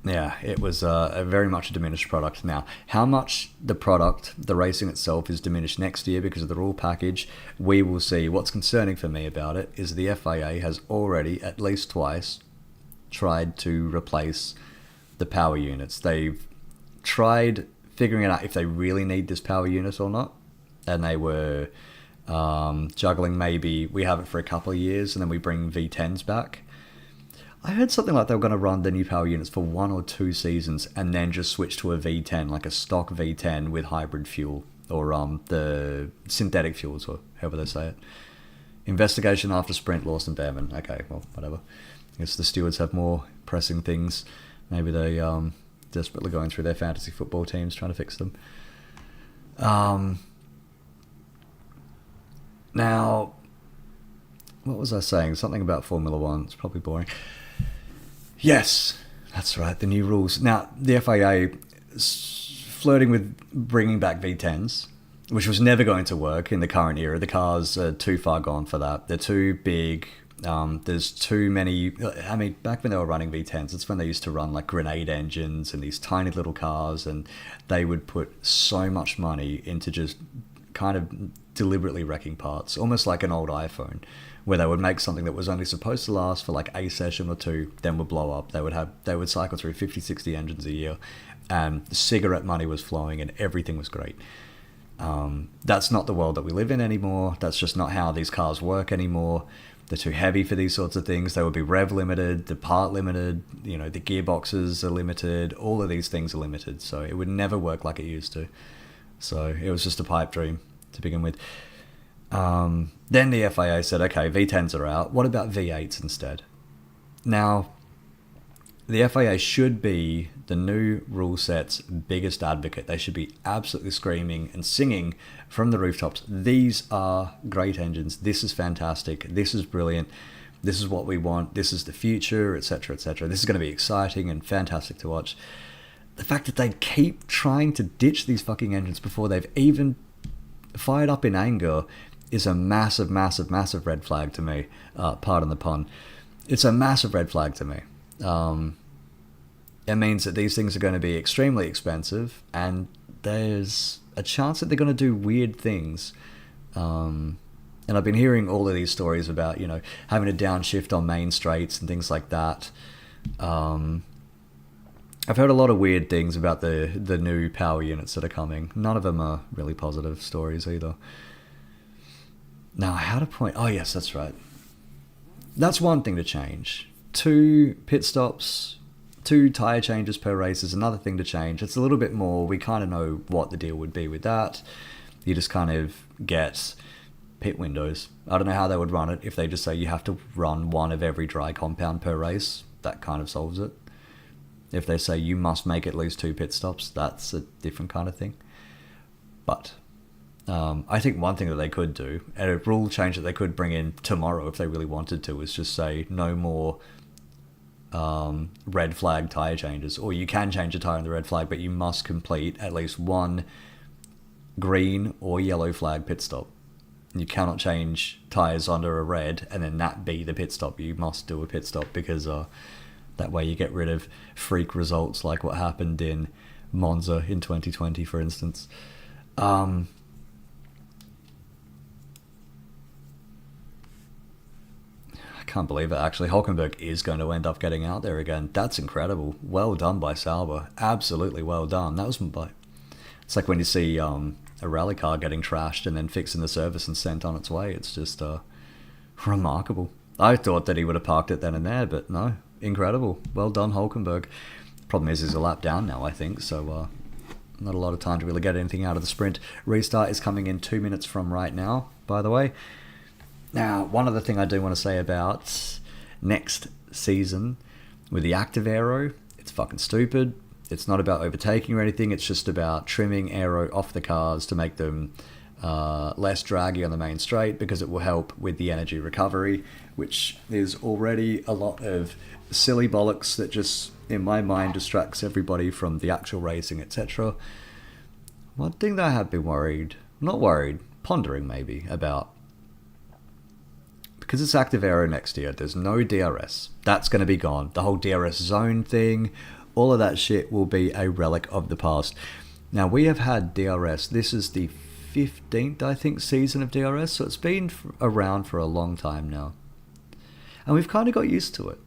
Yeah, it was a very much a diminished product. Now, how much the product, the racing itself, is diminished next year because of the rule package, we will see. What's concerning for me about it is the FIA has already, at least twice, tried to replace the power units. They've tried figuring out if they really need this power unit or not, and they were juggling, maybe we have it for a couple of years and then we bring V10s back. I heard something like they were going to run the new power units for 1 or 2 seasons and then just switch to a V10, like a stock V10 with hybrid fuel, or the synthetic fuels, or however they say it. Investigation after sprint, Lawson Behrman. Okay, well, whatever. I guess the stewards have more pressing things. Maybe they desperately going through their fantasy football teams trying to fix them. Now, what was I saying? Something about Formula One. It's probably boring. Yes, that's right, the new rules. Now, the FIA is flirting with bringing back V10s, which was never going to work in the current era. The cars are too far gone for that. They're too big. There's too many... I mean, back when they were running V10s, it's when they used to run like grenade engines and these tiny little cars, and they would put so much money into just kind of deliberately wrecking parts, almost like an old iPhone, where they would make something that was only supposed to last for like a session or two, then would blow up. They would cycle through 50, 60 engines a year, and cigarette money was flowing and everything was great. That's not the world that we live in anymore. That's just not how these cars work anymore. They're too heavy for these sorts of things. They would be rev limited, the part limited, the gearboxes are limited, all of these things are limited. So it would never work like it used to. So it was just a pipe dream to begin with. Then the FIA said, okay, V10s are out. What about V8s instead? Now, the FIA should be the new rule set's biggest advocate. They should be absolutely screaming and singing from the rooftops, these are great engines, this is fantastic, this is brilliant, this is what we want, this is the future, etc., etc. This is going to be exciting and fantastic to watch. The fact that they keep trying to ditch these fucking engines before they've even fired up in anger is a massive, massive, massive red flag to me. Pardon the pun. It's a massive red flag to me. It means that these things are going to be extremely expensive, and there's a chance that they're going to do weird things. And I've been hearing all of these stories about, having a downshift on main straights and things like that. I've heard a lot of weird things about the new power units that are coming. None of them are really positive stories either. Now, how to point... Oh, yes, that's right. That's one thing to change. 2 pit stops, 2 tyre changes per race is another thing to change. It's a little bit more... We kind of know what the deal would be with that. You just kind of get pit windows. I don't know how they would run it if they just say you have to run 1 of every dry compound per race. That kind of solves it. If they say you must make at least 2 pit stops, that's a different kind of thing. But I think one thing that they could do, and a rule change that they could bring in tomorrow if they really wanted to, is just say no more red flag tyre changes. Or you can change a tyre in the red flag, but you must complete at least 1 green or yellow flag pit stop. You cannot change tyres under a red and then that be the pit stop. You must do a pit stop because... that way you get rid of freak results like what happened in Monza in 2020, for instance. I can't believe it, actually. Hulkenberg is going to end up getting out there again. That's incredible. Well done by Sauber. Absolutely well done. That was by... It's like when you see a rally car getting trashed and then fixing the service and sent on its way. It's just remarkable. I thought that he would have parked it then and there, but no. Incredible. Well done, Hulkenberg. Problem is he's a lap down now, I think, so not a lot of time to really get anything out of the sprint. Restart is coming in 2 minutes from right now, by the way. Now, one other thing I do want to say about next season with the active aero, it's fucking stupid. It's not about overtaking or anything, it's just about trimming aero off the cars to make them less draggy on the main straight, because it will help with the energy recovery, which is already a lot of silly bollocks that just, in my mind, distracts everybody from the actual racing, etc. One thing that I have been pondering maybe about, because it's active aero next year, there's no DRS. That's going to be gone. The whole DRS zone thing, all of that shit will be a relic of the past. Now, we have had DRS. This is the 15th, I think, season of DRS, so it's been around for a long time now. And we've kind of got used to it.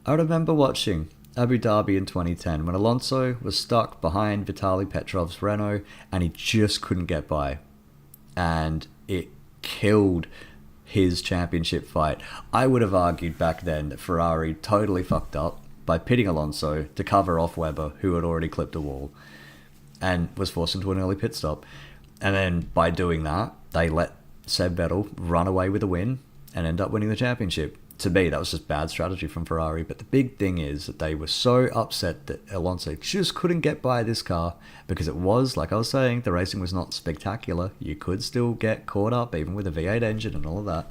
I remember watching Abu Dhabi in 2010 when Alonso was stuck behind Vitaly Petrov's Renault and he just couldn't get by. And it killed his championship fight. I would have argued back then that Ferrari totally fucked up by pitting Alonso to cover off Webber, who had already clipped a wall and was forced into an early pit stop. And then by doing that, they let Seb Vettel run away with a win and end up winning the championship. To me, that was just bad strategy from Ferrari. But the big thing is that they were so upset that Alonso just couldn't get by this car, because it was, like I was saying, the racing was not spectacular. You could still get caught up, even with a V8 engine and all of that.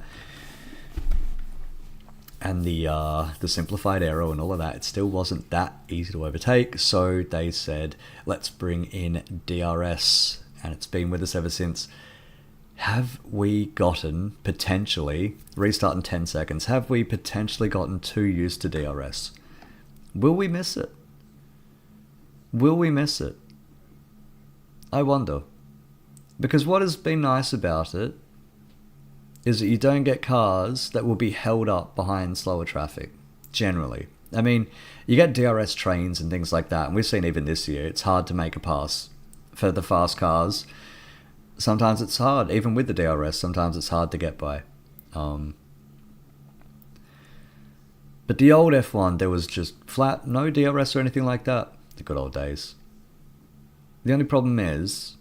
And the simplified aero and all of that, it still wasn't that easy to overtake. So they said, let's bring in DRS. And it's been with us ever since. Have we gotten, potentially, restart in 10 seconds, have we potentially gotten too used to DRS? Will we miss it? I wonder. Because what has been nice about it is that you don't get cars that will be held up behind slower traffic, generally. I mean, you get DRS trains and things like that, and we've seen even this year, it's hard to make a pass for the fast cars. Sometimes it's hard, even with the DRS, sometimes it's hard to get by. But the old F1, there was just flat, no DRS or anything like that. The good old days. The only problem is,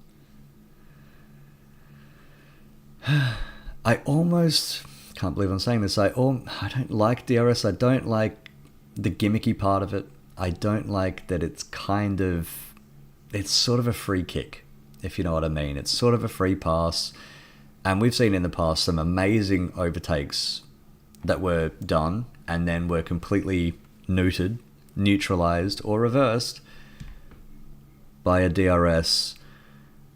I almost can't believe I'm saying this. I don't like DRS. I don't like the gimmicky part of it. I don't like that it's sort of a free kick, if you know what I mean. It's sort of a free pass. And we've seen in the past some amazing overtakes that were done and then were completely neutered, neutralized, or reversed by a DRS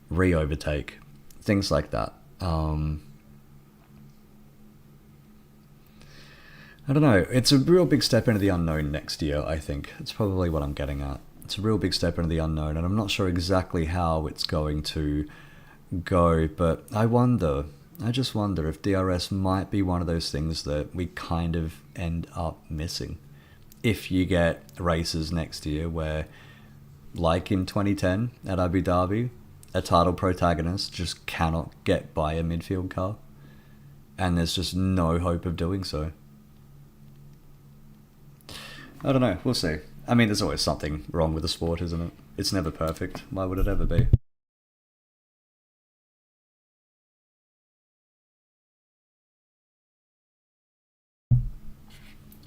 re-overtake. Things like that. I don't know. It's a real big step into the unknown next year, I think. It's probably what I'm getting at. It's a real big step into the unknown, and I'm not sure exactly how it's going to go, but I just wonder if DRS might be one of those things that we kind of end up missing. If you get races next year where, like in 2010 at Abu Dhabi, a title protagonist just cannot get by a midfield car, and there's just no hope of doing so. I don't know, we'll see. I mean, there's always something wrong with the sport, isn't it? It's never perfect. Why would it ever be?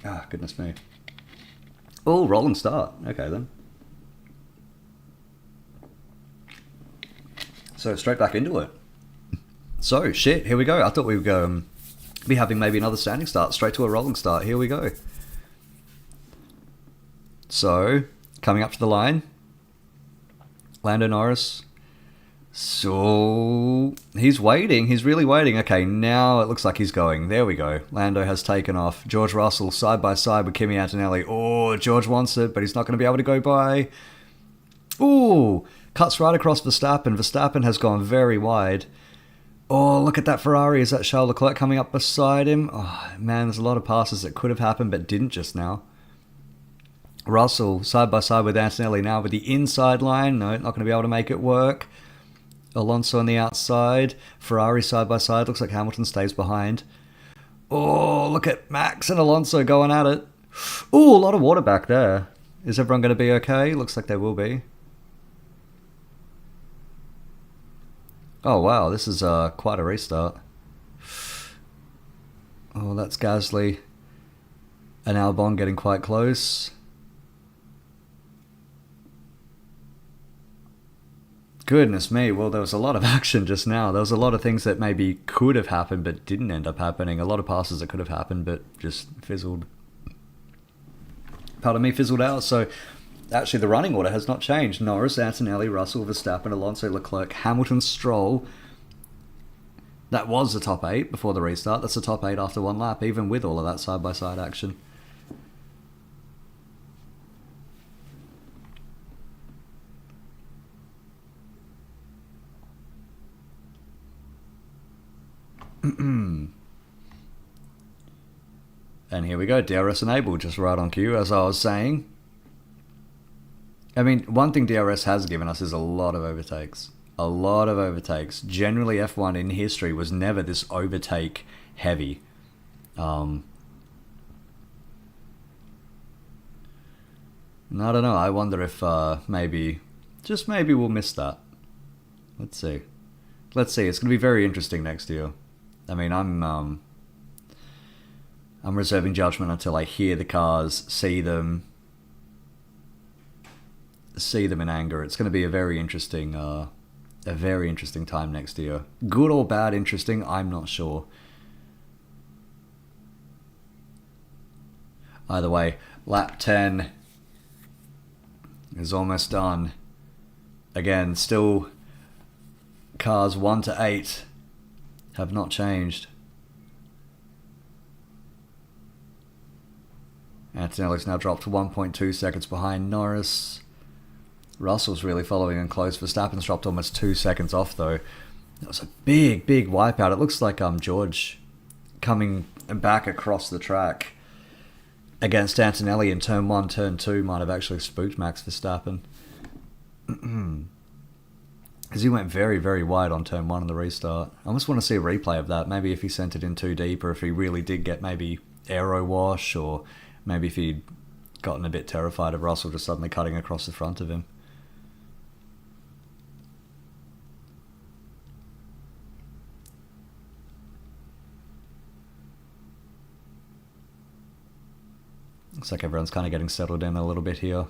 Ah, goodness me. Oh, rolling start. Okay, then. So, straight back into it. So, shit, here we go. I thought we would be having maybe another standing start. Straight to a rolling start. Here we go. So, coming up to the line. Lando Norris. So, he's waiting. He's really waiting. Okay, now it looks like he's going. There we go. Lando has taken off. George Russell side by side with Kimi Antonelli. Oh, George wants it, but he's not going to be able to go by. Ooh, cuts right across Verstappen. Verstappen has gone very wide. Oh, look at that Ferrari. Is that Charles Leclerc coming up beside him? Oh, man, there's a lot of passes that could have happened but didn't just now. Russell side by side with Antonelli now with the inside line. No, not going to be able to make it work. Alonso on the outside. Ferrari side by side. Looks like Hamilton stays behind. Oh, look at Max and Alonso going at it. Oh, a lot of water back there. Is everyone going to be okay? Looks like they will be. Oh, wow. This is quite a restart. Oh, that's Gasly and Albon getting quite close. Goodness me, well, there was a lot of action just now. There was a lot of things that maybe could have happened but didn't end up happening. A lot of passes that could have happened but just fizzled. Pardon me, fizzled out. So, actually, the running order has not changed. Norris, Antonelli, Russell, Verstappen, Alonso, Leclerc, Hamilton, Stroll. That was the top 8 before the restart. That's the top 8 after one lap, even with all of that side-by-side action. And here we go, DRS enabled, just right on cue, as I was saying. I mean, one thing DRS has given us is a lot of overtakes. A lot of overtakes. Generally, F1 in history was never this overtake heavy. I don't know, I wonder if maybe we'll miss that. Let's see. It's going to be very interesting next year. I mean, I'm reserving judgment until I hear the cars, see them in anger. It's going to be a very interesting time next year. Good or bad interesting, I'm not sure. Either way, lap 10 is almost done. Again, still cars 1 to 8 have not changed. Antonelli's now dropped to 1.2 seconds behind Norris. Russell's really following in close. Verstappen's dropped almost 2 seconds off, though. That was a big wipeout. It looks like George coming back across the track against Antonelli in turn 1, turn 2 might have actually spooked Max Verstappen. Because he went very wide on turn 1 in the restart. I almost want to see a replay of that. Maybe if he sent it in too deep, or if he really did get maybe aero wash, or maybe if he'd gotten a bit terrified of Russell just suddenly cutting across the front of him. Looks like everyone's kind of getting settled in a little bit here.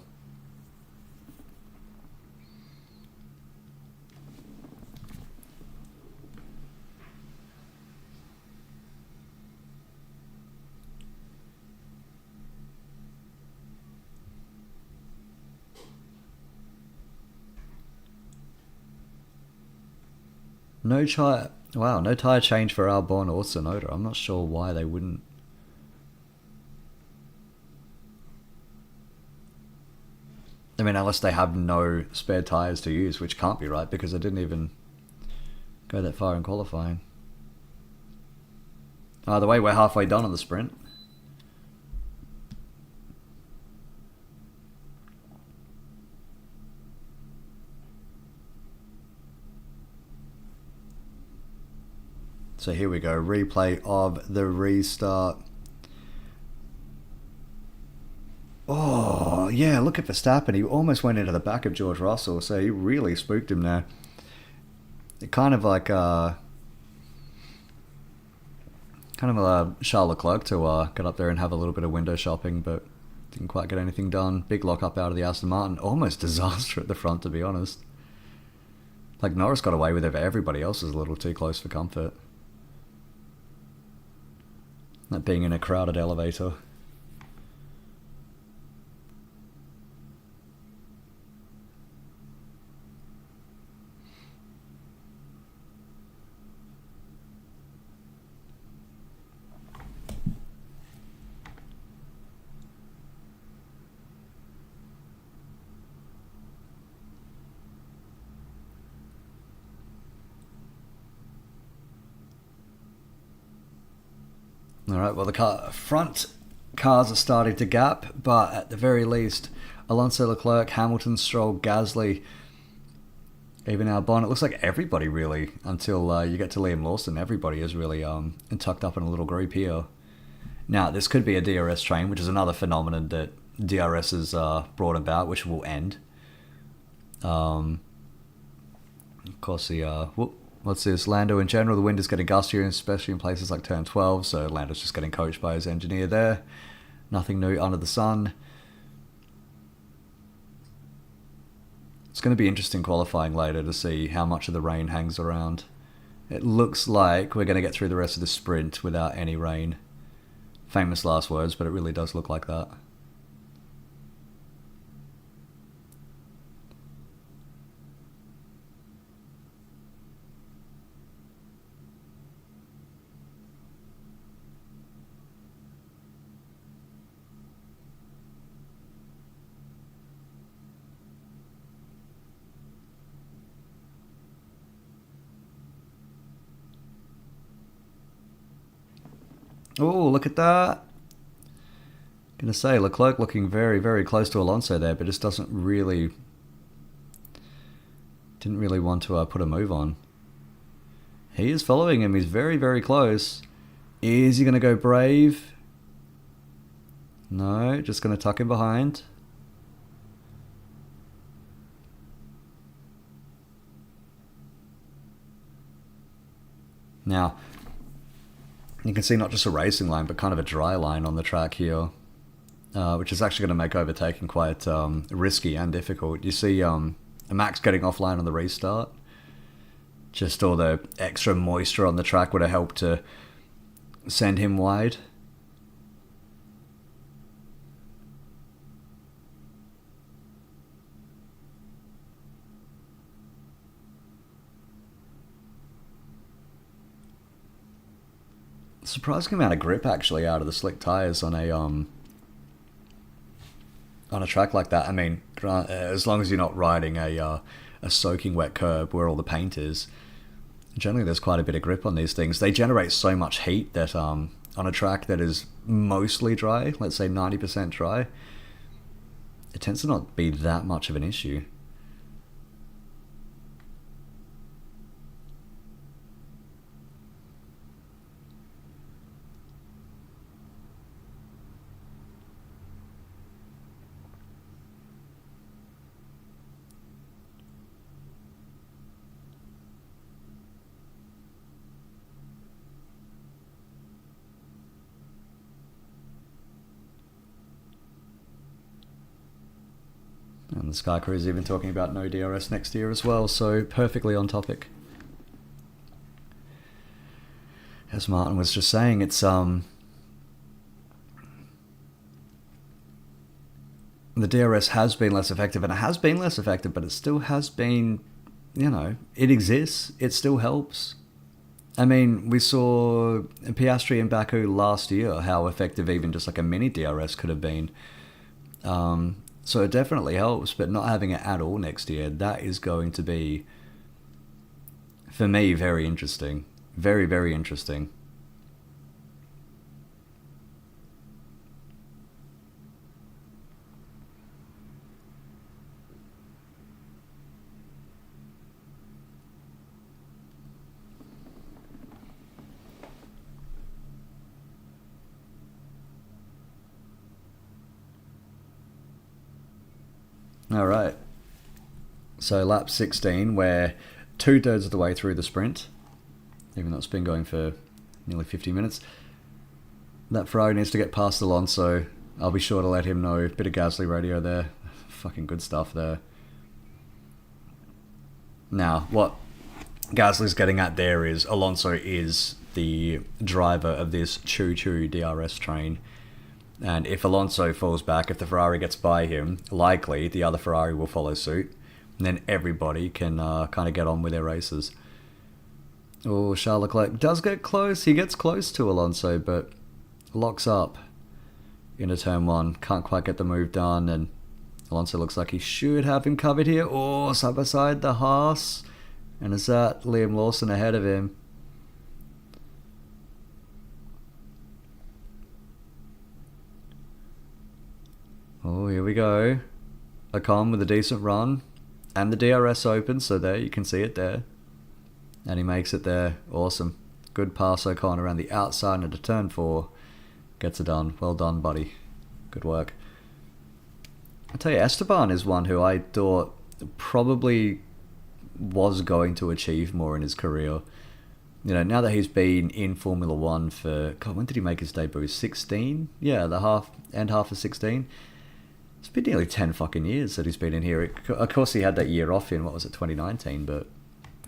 No tyre change for Albon or Tsunoda. I'm not sure why they wouldn't. I I mean, unless they have no spare tyres to use, which can't be right because they didn't even go that far in qualifying. Either way, we're halfway done on the sprint. So here we go, replay of the restart. Oh, yeah, look at Verstappen. He almost went into the back of George Russell, so he really spooked him there. It kind of like Charles Leclerc to get up there and have a little bit of window shopping, but didn't quite get anything done. Big lock up out of the Aston Martin. Almost disaster at the front, to be honest. Like, Norris got away with it, but everybody else was a little too close for comfort. That being in a crowded elevator. Alright, well the front cars are starting to gap, but at the very least, Alonso, Leclerc, Hamilton, Stroll, Gasly, even Albon, it looks like everybody really, until you get to Liam Lawson, everybody is really tucked up in a little group here. Now, this could be a DRS train, which is another phenomenon that DRS has brought about, which will end. Of course, what's this? Lando in general, the wind is getting gustier, especially in places like turn 12, so Lando's just getting coached by his engineer there. Nothing new under the sun. It's going to be interesting qualifying later to see how much of the rain hangs around. It looks like we're going to get through the rest of the sprint without any rain. Famous last words, but it really does look like that. Oh, look at that. Gonna say, Leclerc looking very, very close to Alonso there, but just didn't really want to put a move on. He is following him. He's very, very close. Is he gonna go brave? No, just gonna tuck him behind. Now, you can see not just a racing line, but kind of a dry line on the track here, which is actually going to make overtaking quite risky and difficult. You see Max getting offline on the restart. Just all the extra moisture on the track would have helped to send him wide. Surprising amount of grip actually out of the slick tires on a track like that. I mean, as long as you're not riding a soaking wet curb where all the paint is, generally there's quite a bit of grip on these things. They generate so much heat that on a track that is mostly dry, let's say 90% dry, it tends to not be that much of an issue. And the Sky Crew is even talking about no DRS next year as well, so perfectly on topic. As Martin was just saying, it's the DRS has been less effective, and it has been less effective, but it still has been, it exists, it still helps. I mean, we saw Piastri in Baku last year, how effective even just like a mini DRS could have been. So it definitely helps, but not having it at all next year, that is going to be, for me, very interesting. Very, very interesting. All right. So lap 16, we're 2/3 of the way through the sprint, even though it's been going for nearly 50 minutes. That Ferrari needs to get past Alonso. I'll be sure to let him know. Bit of Gasly radio there. Fucking good stuff there. Now, what Gasly's getting at there is Alonso is the driver of this choo-choo DRS train. And if Alonso falls back, if the Ferrari gets by him, likely the other Ferrari will follow suit. And then everybody can kind of get on with their races. Oh, Charles Leclerc does get close. He gets close to Alonso, but locks up into turn one. Can't quite get the move done, and Alonso looks like he should have him covered here. Oh, side by side, the Haas. And is that Liam Lawson ahead of him? Oh, here we go. Ocon with a decent run. And the DRS open, so there, you can see it there. And he makes it there. Awesome. Good pass, Ocon, around the outside into turn 4. Gets it done. Well done, buddy. Good work. I tell you, Esteban is one who I thought probably was going to achieve more in his career. You know, now that he's been in Formula 1 for... God, when did he make his debut? 16? Yeah, the half of 16. It's been nearly 10 fucking years that he's been in here. Of course, he had that year off in, what was it, 2019, but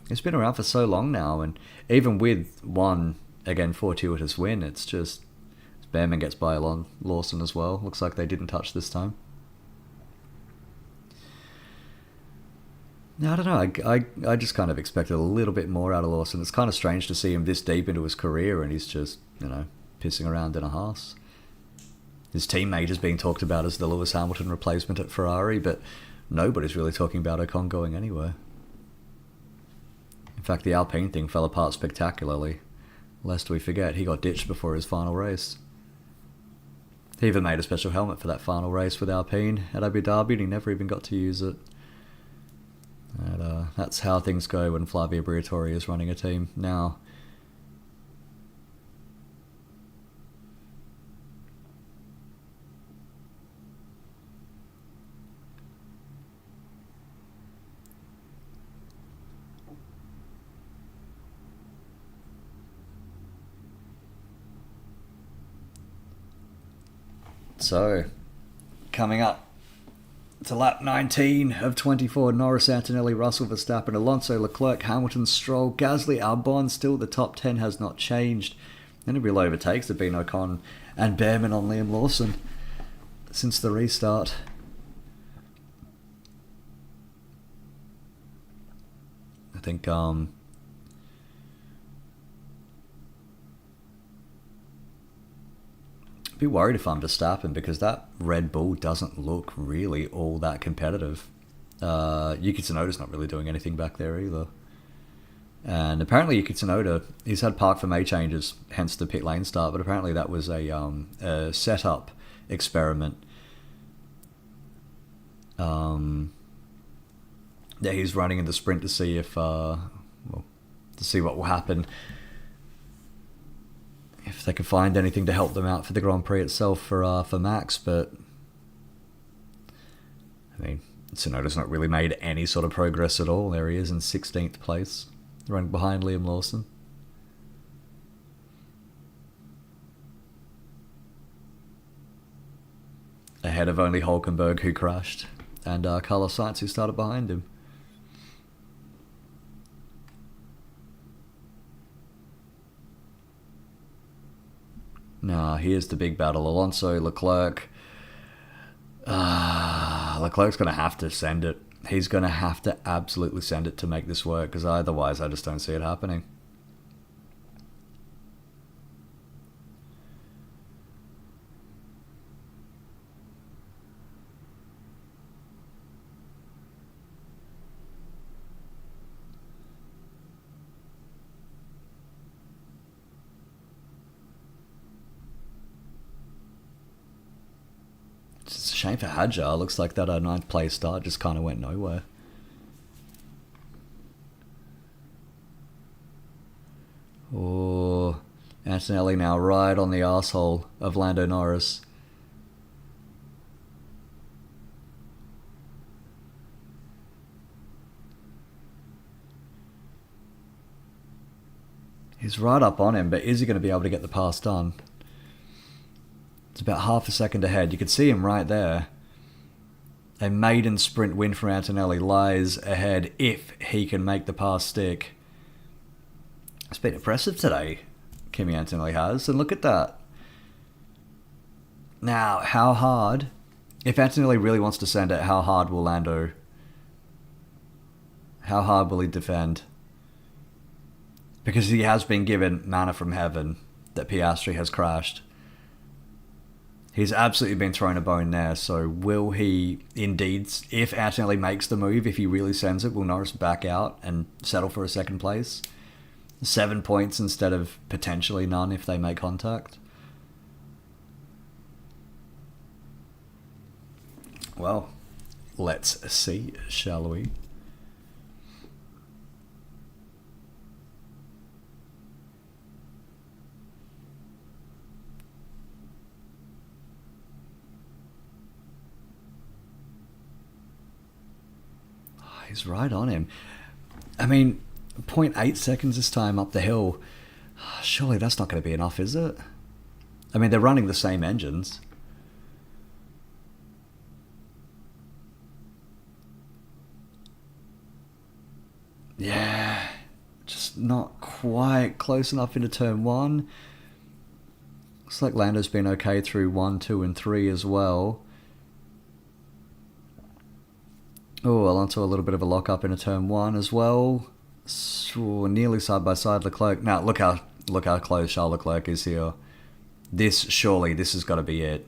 he's been around for so long now, and even with one, again, fortuitous win, it's just... Behrman gets by along Lawson as well. Looks like they didn't touch this time. I don't know. I just kind of expected a little bit more out of Lawson. It's kind of strange to see him this deep into his career and he's just, you know, pissing around in a Haas. His teammate is being talked about as the Lewis Hamilton replacement at Ferrari, but nobody's really talking about Ocon going anywhere. In fact, the Alpine thing fell apart spectacularly. Lest we forget, he got ditched before his final race. He even made a special helmet for that final race with Alpine at Abu Dhabi and he never even got to use it. And, that's how things go when Flavio Briatore is running a team now. So, coming up to lap 19 of 24, Norris, Antonelli, Russell, Verstappen, Alonso, Leclerc, Hamilton, Stroll, Gasly, Albon. Still the top 10 has not changed. And it really overtakes the Ocon and Behrman on Liam Lawson since the restart. I think be worried if I'm Verstappen because that Red Bull doesn't look really all that competitive. Yuki Tsunoda's not really doing anything back there either. And apparently Yuki Tsunoda, he's had park for May changes, hence the pit lane start, but apparently that was a setup experiment that he's running in the sprint to see if, to see what will happen. If they can find anything to help them out for the Grand Prix itself for Max, but I mean, Tsunoda's not really made any sort of progress at all. There he is in 16th place, running behind Liam Lawson. Ahead of only Hulkenberg, who crashed, and Carlos Sainz, who started behind him. Nah, here's the big battle. Alonso, Leclerc. Leclerc's going to have to send it. He's going to have to absolutely send it to make this work, because otherwise I just don't see it happening. a shame for Hadjar. Looks like that ninth place start just kind of went nowhere. Oh, Antonelli now right on the arsehole of Lando Norris. He's right up on him, but is he going to be able to get the pass done? It's about half a second ahead. You could see him right there. A maiden sprint win for Antonelli lies ahead if he can make the pass stick. It's been impressive today, Kimi Antonelli has, and look at that. Now, how hard, if Antonelli really wants to send it, how hard will Lando, how hard will he defend? Because he has been given manna from heaven that Piastri has crashed. He's absolutely been thrown a bone there, so will he indeed, if Antonelli makes the move, if he really sends it, will Norris back out and settle for a second place? 7 points instead of potentially none if they make contact? Well, let's see, shall we? He's right on him. I mean, 0.8 seconds this time up the hill. Surely that's not going to be enough, is it? I mean, they're running the same engines. Yeah, just not quite close enough into turn 1. Looks like Lando's been okay through 1, 2, and 3 as well. Oh, Alonso a little bit of a lock up into turn 1 as well. So, nearly side by side Leclerc. Now look how close Charles Leclerc is here. This has got to be it.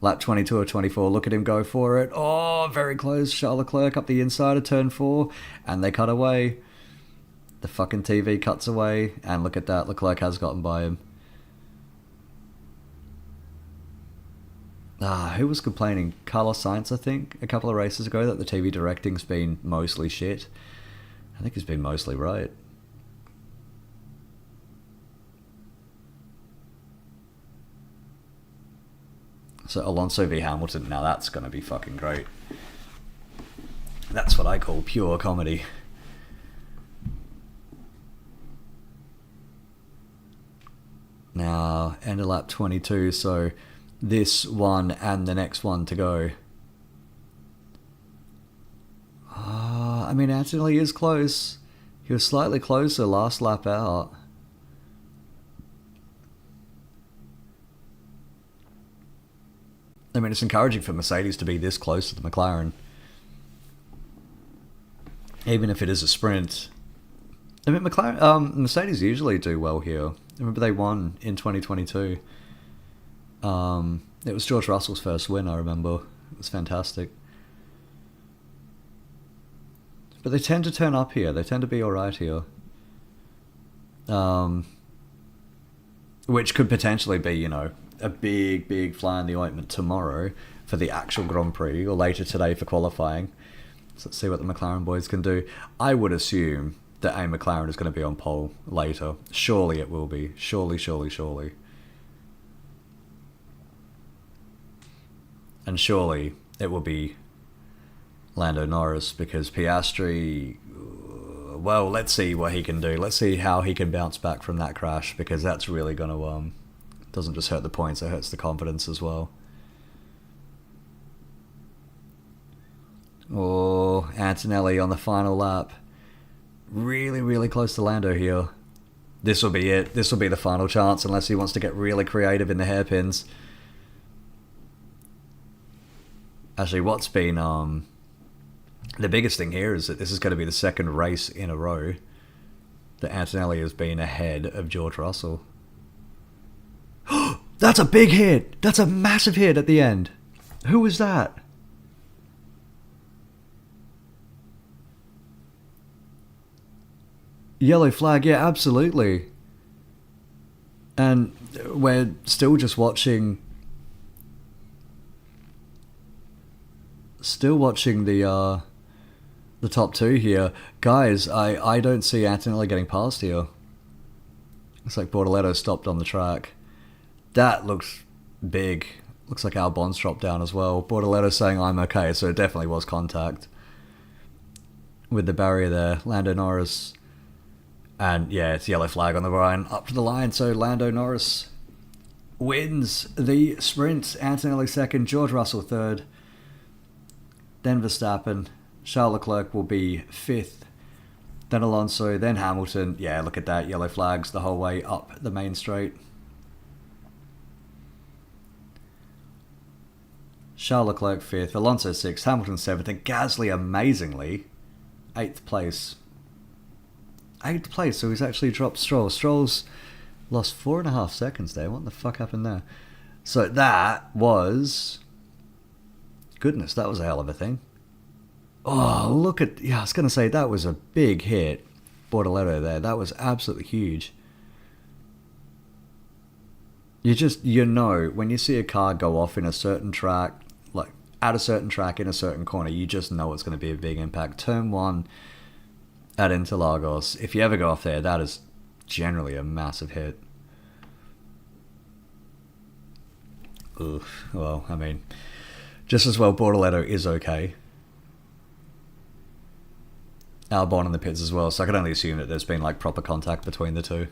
Lap 22 or 24. Look at him go for it. Oh, very close. Charles Leclerc up the inside of turn 4, and they cut away. The fucking TV cuts away, and look at that. Leclerc has gotten by him. Who was complaining? Carlos Sainz, I think, a couple of races ago, that the TV directing's been mostly shit. I think he's been mostly right. So Alonso v Hamilton, now that's going to be fucking great. That's what I call pure comedy. Now, end of lap 22, so this one and the next one to go. I mean, Antonelli is close. He was slightly closer last lap out. I mean, it's encouraging for Mercedes to be this close to the McLaren. Even if it is a sprint. I mean, Mercedes usually do well here. I remember they won in 2022. It was George Russell's first win, I remember. It was fantastic. But they tend to turn up here. They tend to be alright here. Which could potentially be, you know, a big fly in the ointment tomorrow for the actual Grand Prix, or later today for qualifying. So let's see what the McLaren boys can do. I would assume that a McLaren is going to be on pole later. Surely it will be. Surely. And surely it will be Lando Norris, because Piastri, well, let's see what he can do. Let's see how he can bounce back from that crash, because that's really going to, doesn't just hurt the points, it hurts the confidence as well. Oh, Antonelli on the final lap. Really close to Lando here. This will be it. This will be the final chance, unless he wants to get really creative in the hairpins. Actually, what's been the biggest thing here is that this is going to be the second race in a row that Antonelli has been ahead of George Russell. That's a big hit! That's a massive hit at the end. Who was that? Yellow flag, yeah, absolutely. And we're still just watching Still watching the top two here. Guys, I don't see Antonelli getting past here. Looks like Bortoletto stopped on the track. That looks big. Looks like our bonds dropped down as well. Bortoletto saying I'm okay, so it definitely was contact. With the barrier there, Lando Norris. And yeah, it's yellow flag on the line, up to the line, so Lando Norris wins the sprint. Antonelli second, George Russell third. Then Verstappen. Charles Leclerc will be fifth. Then Alonso, then Hamilton. Yeah, look at that, yellow flags the whole way up the main straight. Charles Leclerc fifth, Alonso sixth, Hamilton seventh, and Gasly amazingly 8th place. 8th place, so he's actually dropped Stroll. Stroll's lost 4.5 seconds there. What the fuck happened there? So that was... Goodness, that was a hell of a thing. Oh, look at... Yeah, I was going to say, that was a big hit. Bortoletto there. That was absolutely huge. You know, when you see a car go off in a certain track, like at a certain track in a certain corner, you just know it's going to be a big impact. Turn 1 at Interlagos, if you ever go off there, that is generally a massive hit. Oof. Well, I mean, just as well Bortoletto is okay. Albon in the pits as well, so I can only assume that there's been like proper contact between the two.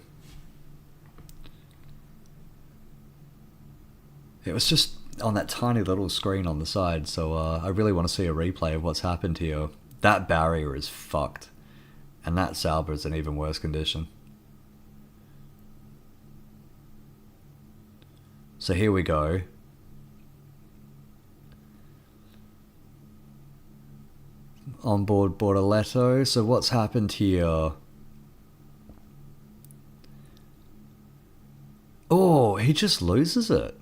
It was just on that tiny little screen on the side, so I really want to see a replay of what's happened here. That barrier is fucked, and that Sauber is in even worse condition. So here we go. On board Bortoletto. So what's happened here? Oh, he just loses it.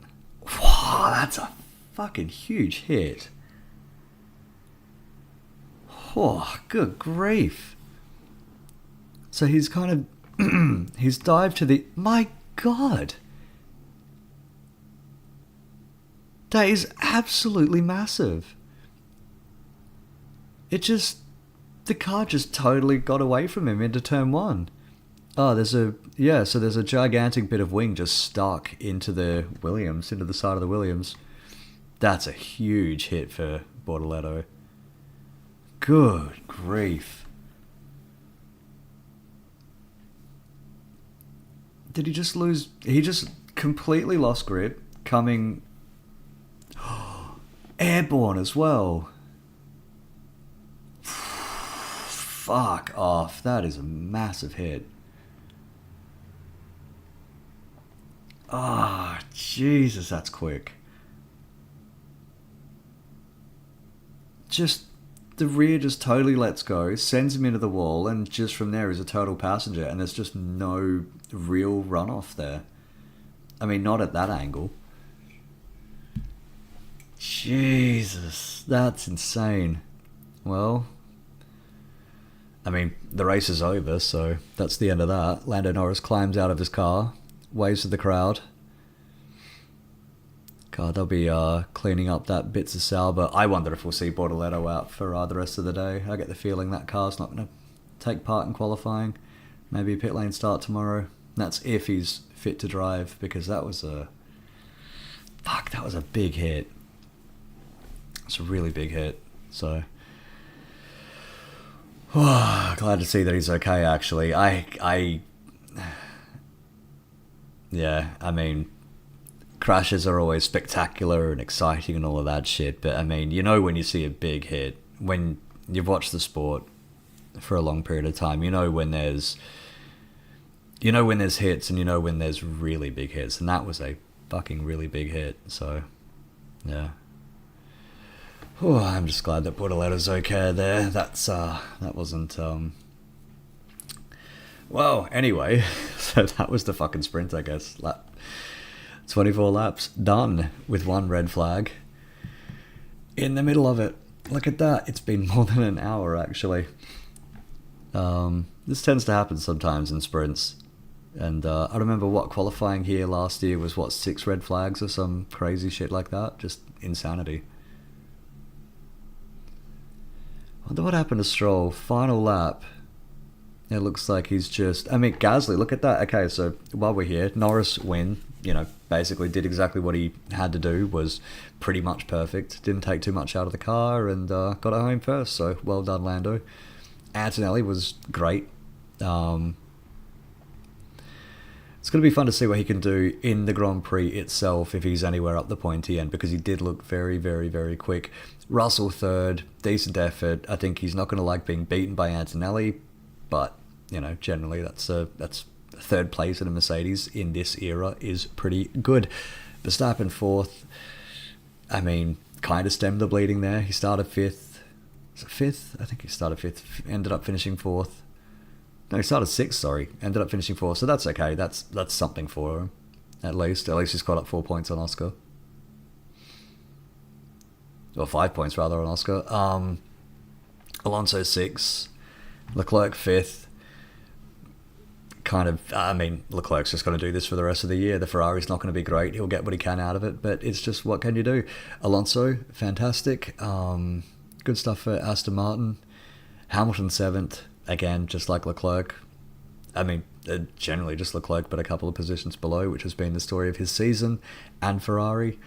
Wow, that's a fucking huge hit. Oh, good grief. So he's kind of... he's dived to the... My God. That is absolutely massive. It just... The car just totally got away from him into turn 1. Oh, there's a... Yeah, so there's a gigantic bit of wing just stuck into the Williams, into the side of the Williams. That's a huge hit for Bortoletto. Good grief. Did he just lose... He just completely lost grip, coming... Airborne as well. Fuck off. That is a massive hit. Ah, oh, Jesus, that's quick. Just... The rear just totally lets go, sends him into the wall, and just from there is a total passenger, and there's just no real runoff there. I mean, not at that angle. Jesus, that's insane. Well, I mean, the race is over, so that's the end of that. Lando Norris climbs out of his car, waves to the crowd. God, they'll be cleaning up that bits of Sauber. I wonder if we'll see Bortoletto out for the rest of the day. I get the feeling that car's not going to take part in qualifying. Maybe a pit lane start tomorrow. That's if he's fit to drive, because that was a... Fuck, that was a big hit. It's a really big hit, so... glad to see that he's okay, actually. Yeah, I mean... Crashes are always spectacular and exciting and all of that shit, but I mean, you know when you see a big hit, when you've watched the sport for a long period of time, you know when there's hits and you know when there's really big hits, and that was a fucking really big hit, so, yeah. I'm just glad that Bortoletto's okay there. That wasn't, Well, anyway, so that was the fucking sprint, I guess. 24 laps done with one red flag in the middle of it. Look at that. It's been more than an hour, actually. This tends to happen sometimes in sprints. And I remember qualifying here last year was 6 red flags or some crazy shit like that. Just insanity. I wonder what happened to Stroll. Final lap. It looks like he's just... I mean, Gasly, look at that. Okay, so while we're here, Norris win. You know, basically did exactly what he had to do. Was pretty much perfect. Didn't take too much out of the car and got it home first. So well done, Lando. Antonelli was great. It's going to be fun to see what he can do in the Grand Prix itself if he's anywhere up the pointy end, because he did look very, very, very quick. Russell third, decent effort. I think he's not going to like being beaten by Antonelli, but you know, generally that's third place in a Mercedes in this era is pretty good. Verstappen fourth. I mean, kind of stemmed the bleeding there. He started fifth. Was it fifth? I think he started fifth. Ended up finishing fourth. No, he started sixth, sorry. Ended up finishing fourth, so that's okay. That's something for him, at least. At least he's caught up 4 points on Oscar. Or 5 points, rather, on Oscar. Alonso sixth. Leclerc fifth. Kind of, I mean, Leclerc's just going to do this for the rest of the year. The Ferrari's not going to be great. He'll get what he can out of it, but it's just, what can you do? Alonso, fantastic. Good stuff for Aston Martin. Hamilton seventh. Again, just like Leclerc. I mean, generally just Leclerc, but a couple of positions below, which has been the story of his season. And Ferrari.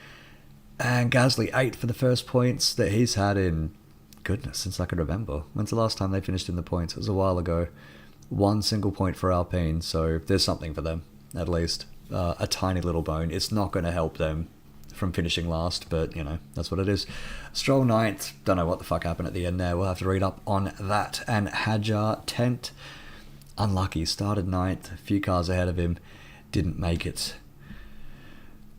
And Gasly, 8th for the first points that he's had in, goodness, since I can remember. When's the last time they finished in the points? It was a while ago. 1 single point for Alpine, so there's something for them, at least. A tiny little bone. It's not going to help them from finishing last, but, you know, that's what it is. Stroll 9th. Don't know what the fuck happened at the end there. We'll have to read up on that. And Hadjar 10th. Unlucky. Started 9th. A few cars ahead of him. Didn't make it.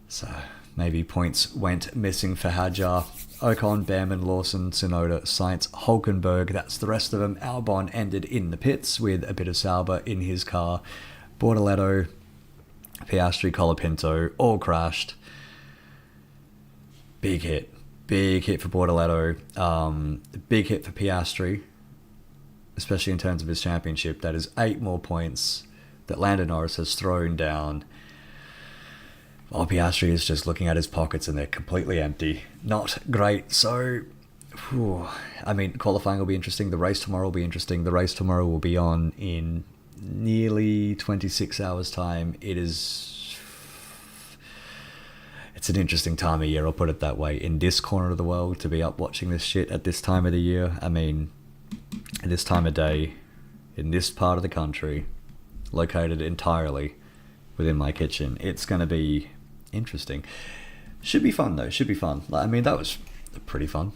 So maybe points went missing for Hadjar. Ocon, Behrman, Lawson, Tsunoda, Sainz, Hulkenberg. That's the rest of them. Albon ended in the pits with a bit of Sauber in his car. Bortoletto, Piastri, Colapinto, all crashed. Big hit. Big hit for Bortoletto. Big hit for Piastri, especially in terms of his championship. That is 8 more points that Lando Norris has thrown down. While Piastri is just looking at his pockets and they're completely empty. Not great. So, I mean, qualifying will be interesting. The race tomorrow will be interesting. The race tomorrow will be on in nearly 26 hours' time. It's an interesting time of year, I'll put it that way, in this corner of the world, to be up watching this shit at this time of the year. I mean, at this time of day, in this part of the country, located entirely within my kitchen. It's going to be interesting. Should be fun, though. Should be fun. I mean, that was pretty fun.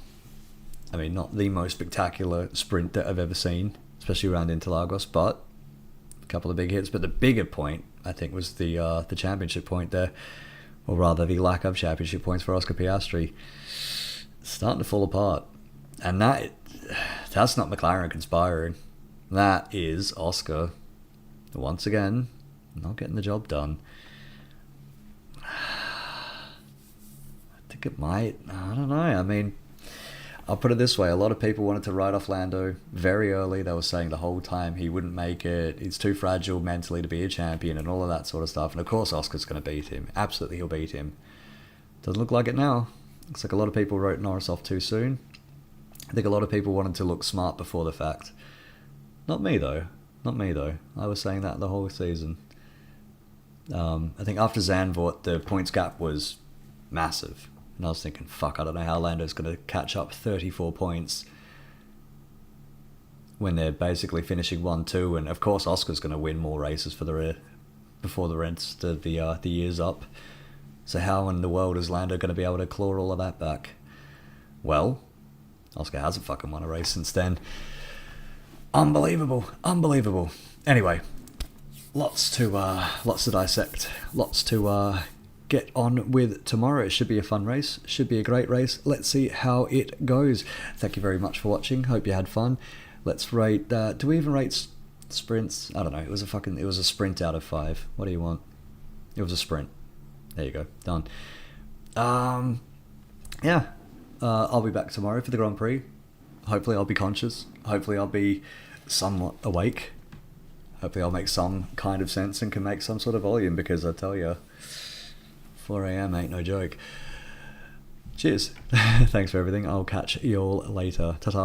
I mean, not the most spectacular sprint that I've ever seen, especially around Interlagos, but a couple of big hits. But the bigger point, I think, was the championship point there. Or rather, the lack of championship points for Oscar Piastri. It's starting to fall apart. And that's not McLaren conspiring. That is Oscar, once again, not getting the job done. I think it might. I don't know. I mean, I'll put it this way. A lot of people wanted to write off Lando very early. They were saying the whole time he wouldn't make it. He's too fragile mentally to be a champion and all of that sort of stuff. And of course, Oscar's going to beat him. Absolutely, he'll beat him. Doesn't look like it now. Looks like a lot of people wrote Norris off too soon. I think a lot of people wanted to look smart before the fact. Not me, though. Not me, though. I was saying that the whole season. I think after Zandvoort, the points gap was massive. And I was thinking, fuck, I don't know how Lando's going to catch up 34 points when they're basically finishing 1-2. And of course, Oscar's going to win more races for before the rest of the year's up. So how in the world is Lando going to be able to claw all of that back? Well, Oscar hasn't fucking won a race since then. Unbelievable. Unbelievable. Anyway, lots to dissect. Lots to get on with tomorrow. It should be a fun race. Should be a great race. Let's see how it goes. Thank you very much for watching. Hope you had fun. Let's rate. Do we even rate sprints? I don't know. It was a sprint out of 5. What do you want? It was a sprint. There you go. Done. Yeah. I'll be back tomorrow for the Grand Prix. Hopefully I'll be conscious. Hopefully I'll be somewhat awake. Hopefully I'll make some kind of sense and can make some sort of volume, because I tell you, 4 a.m. ain't no joke. Cheers. Thanks for everything. I'll catch you all later. Ta-ta.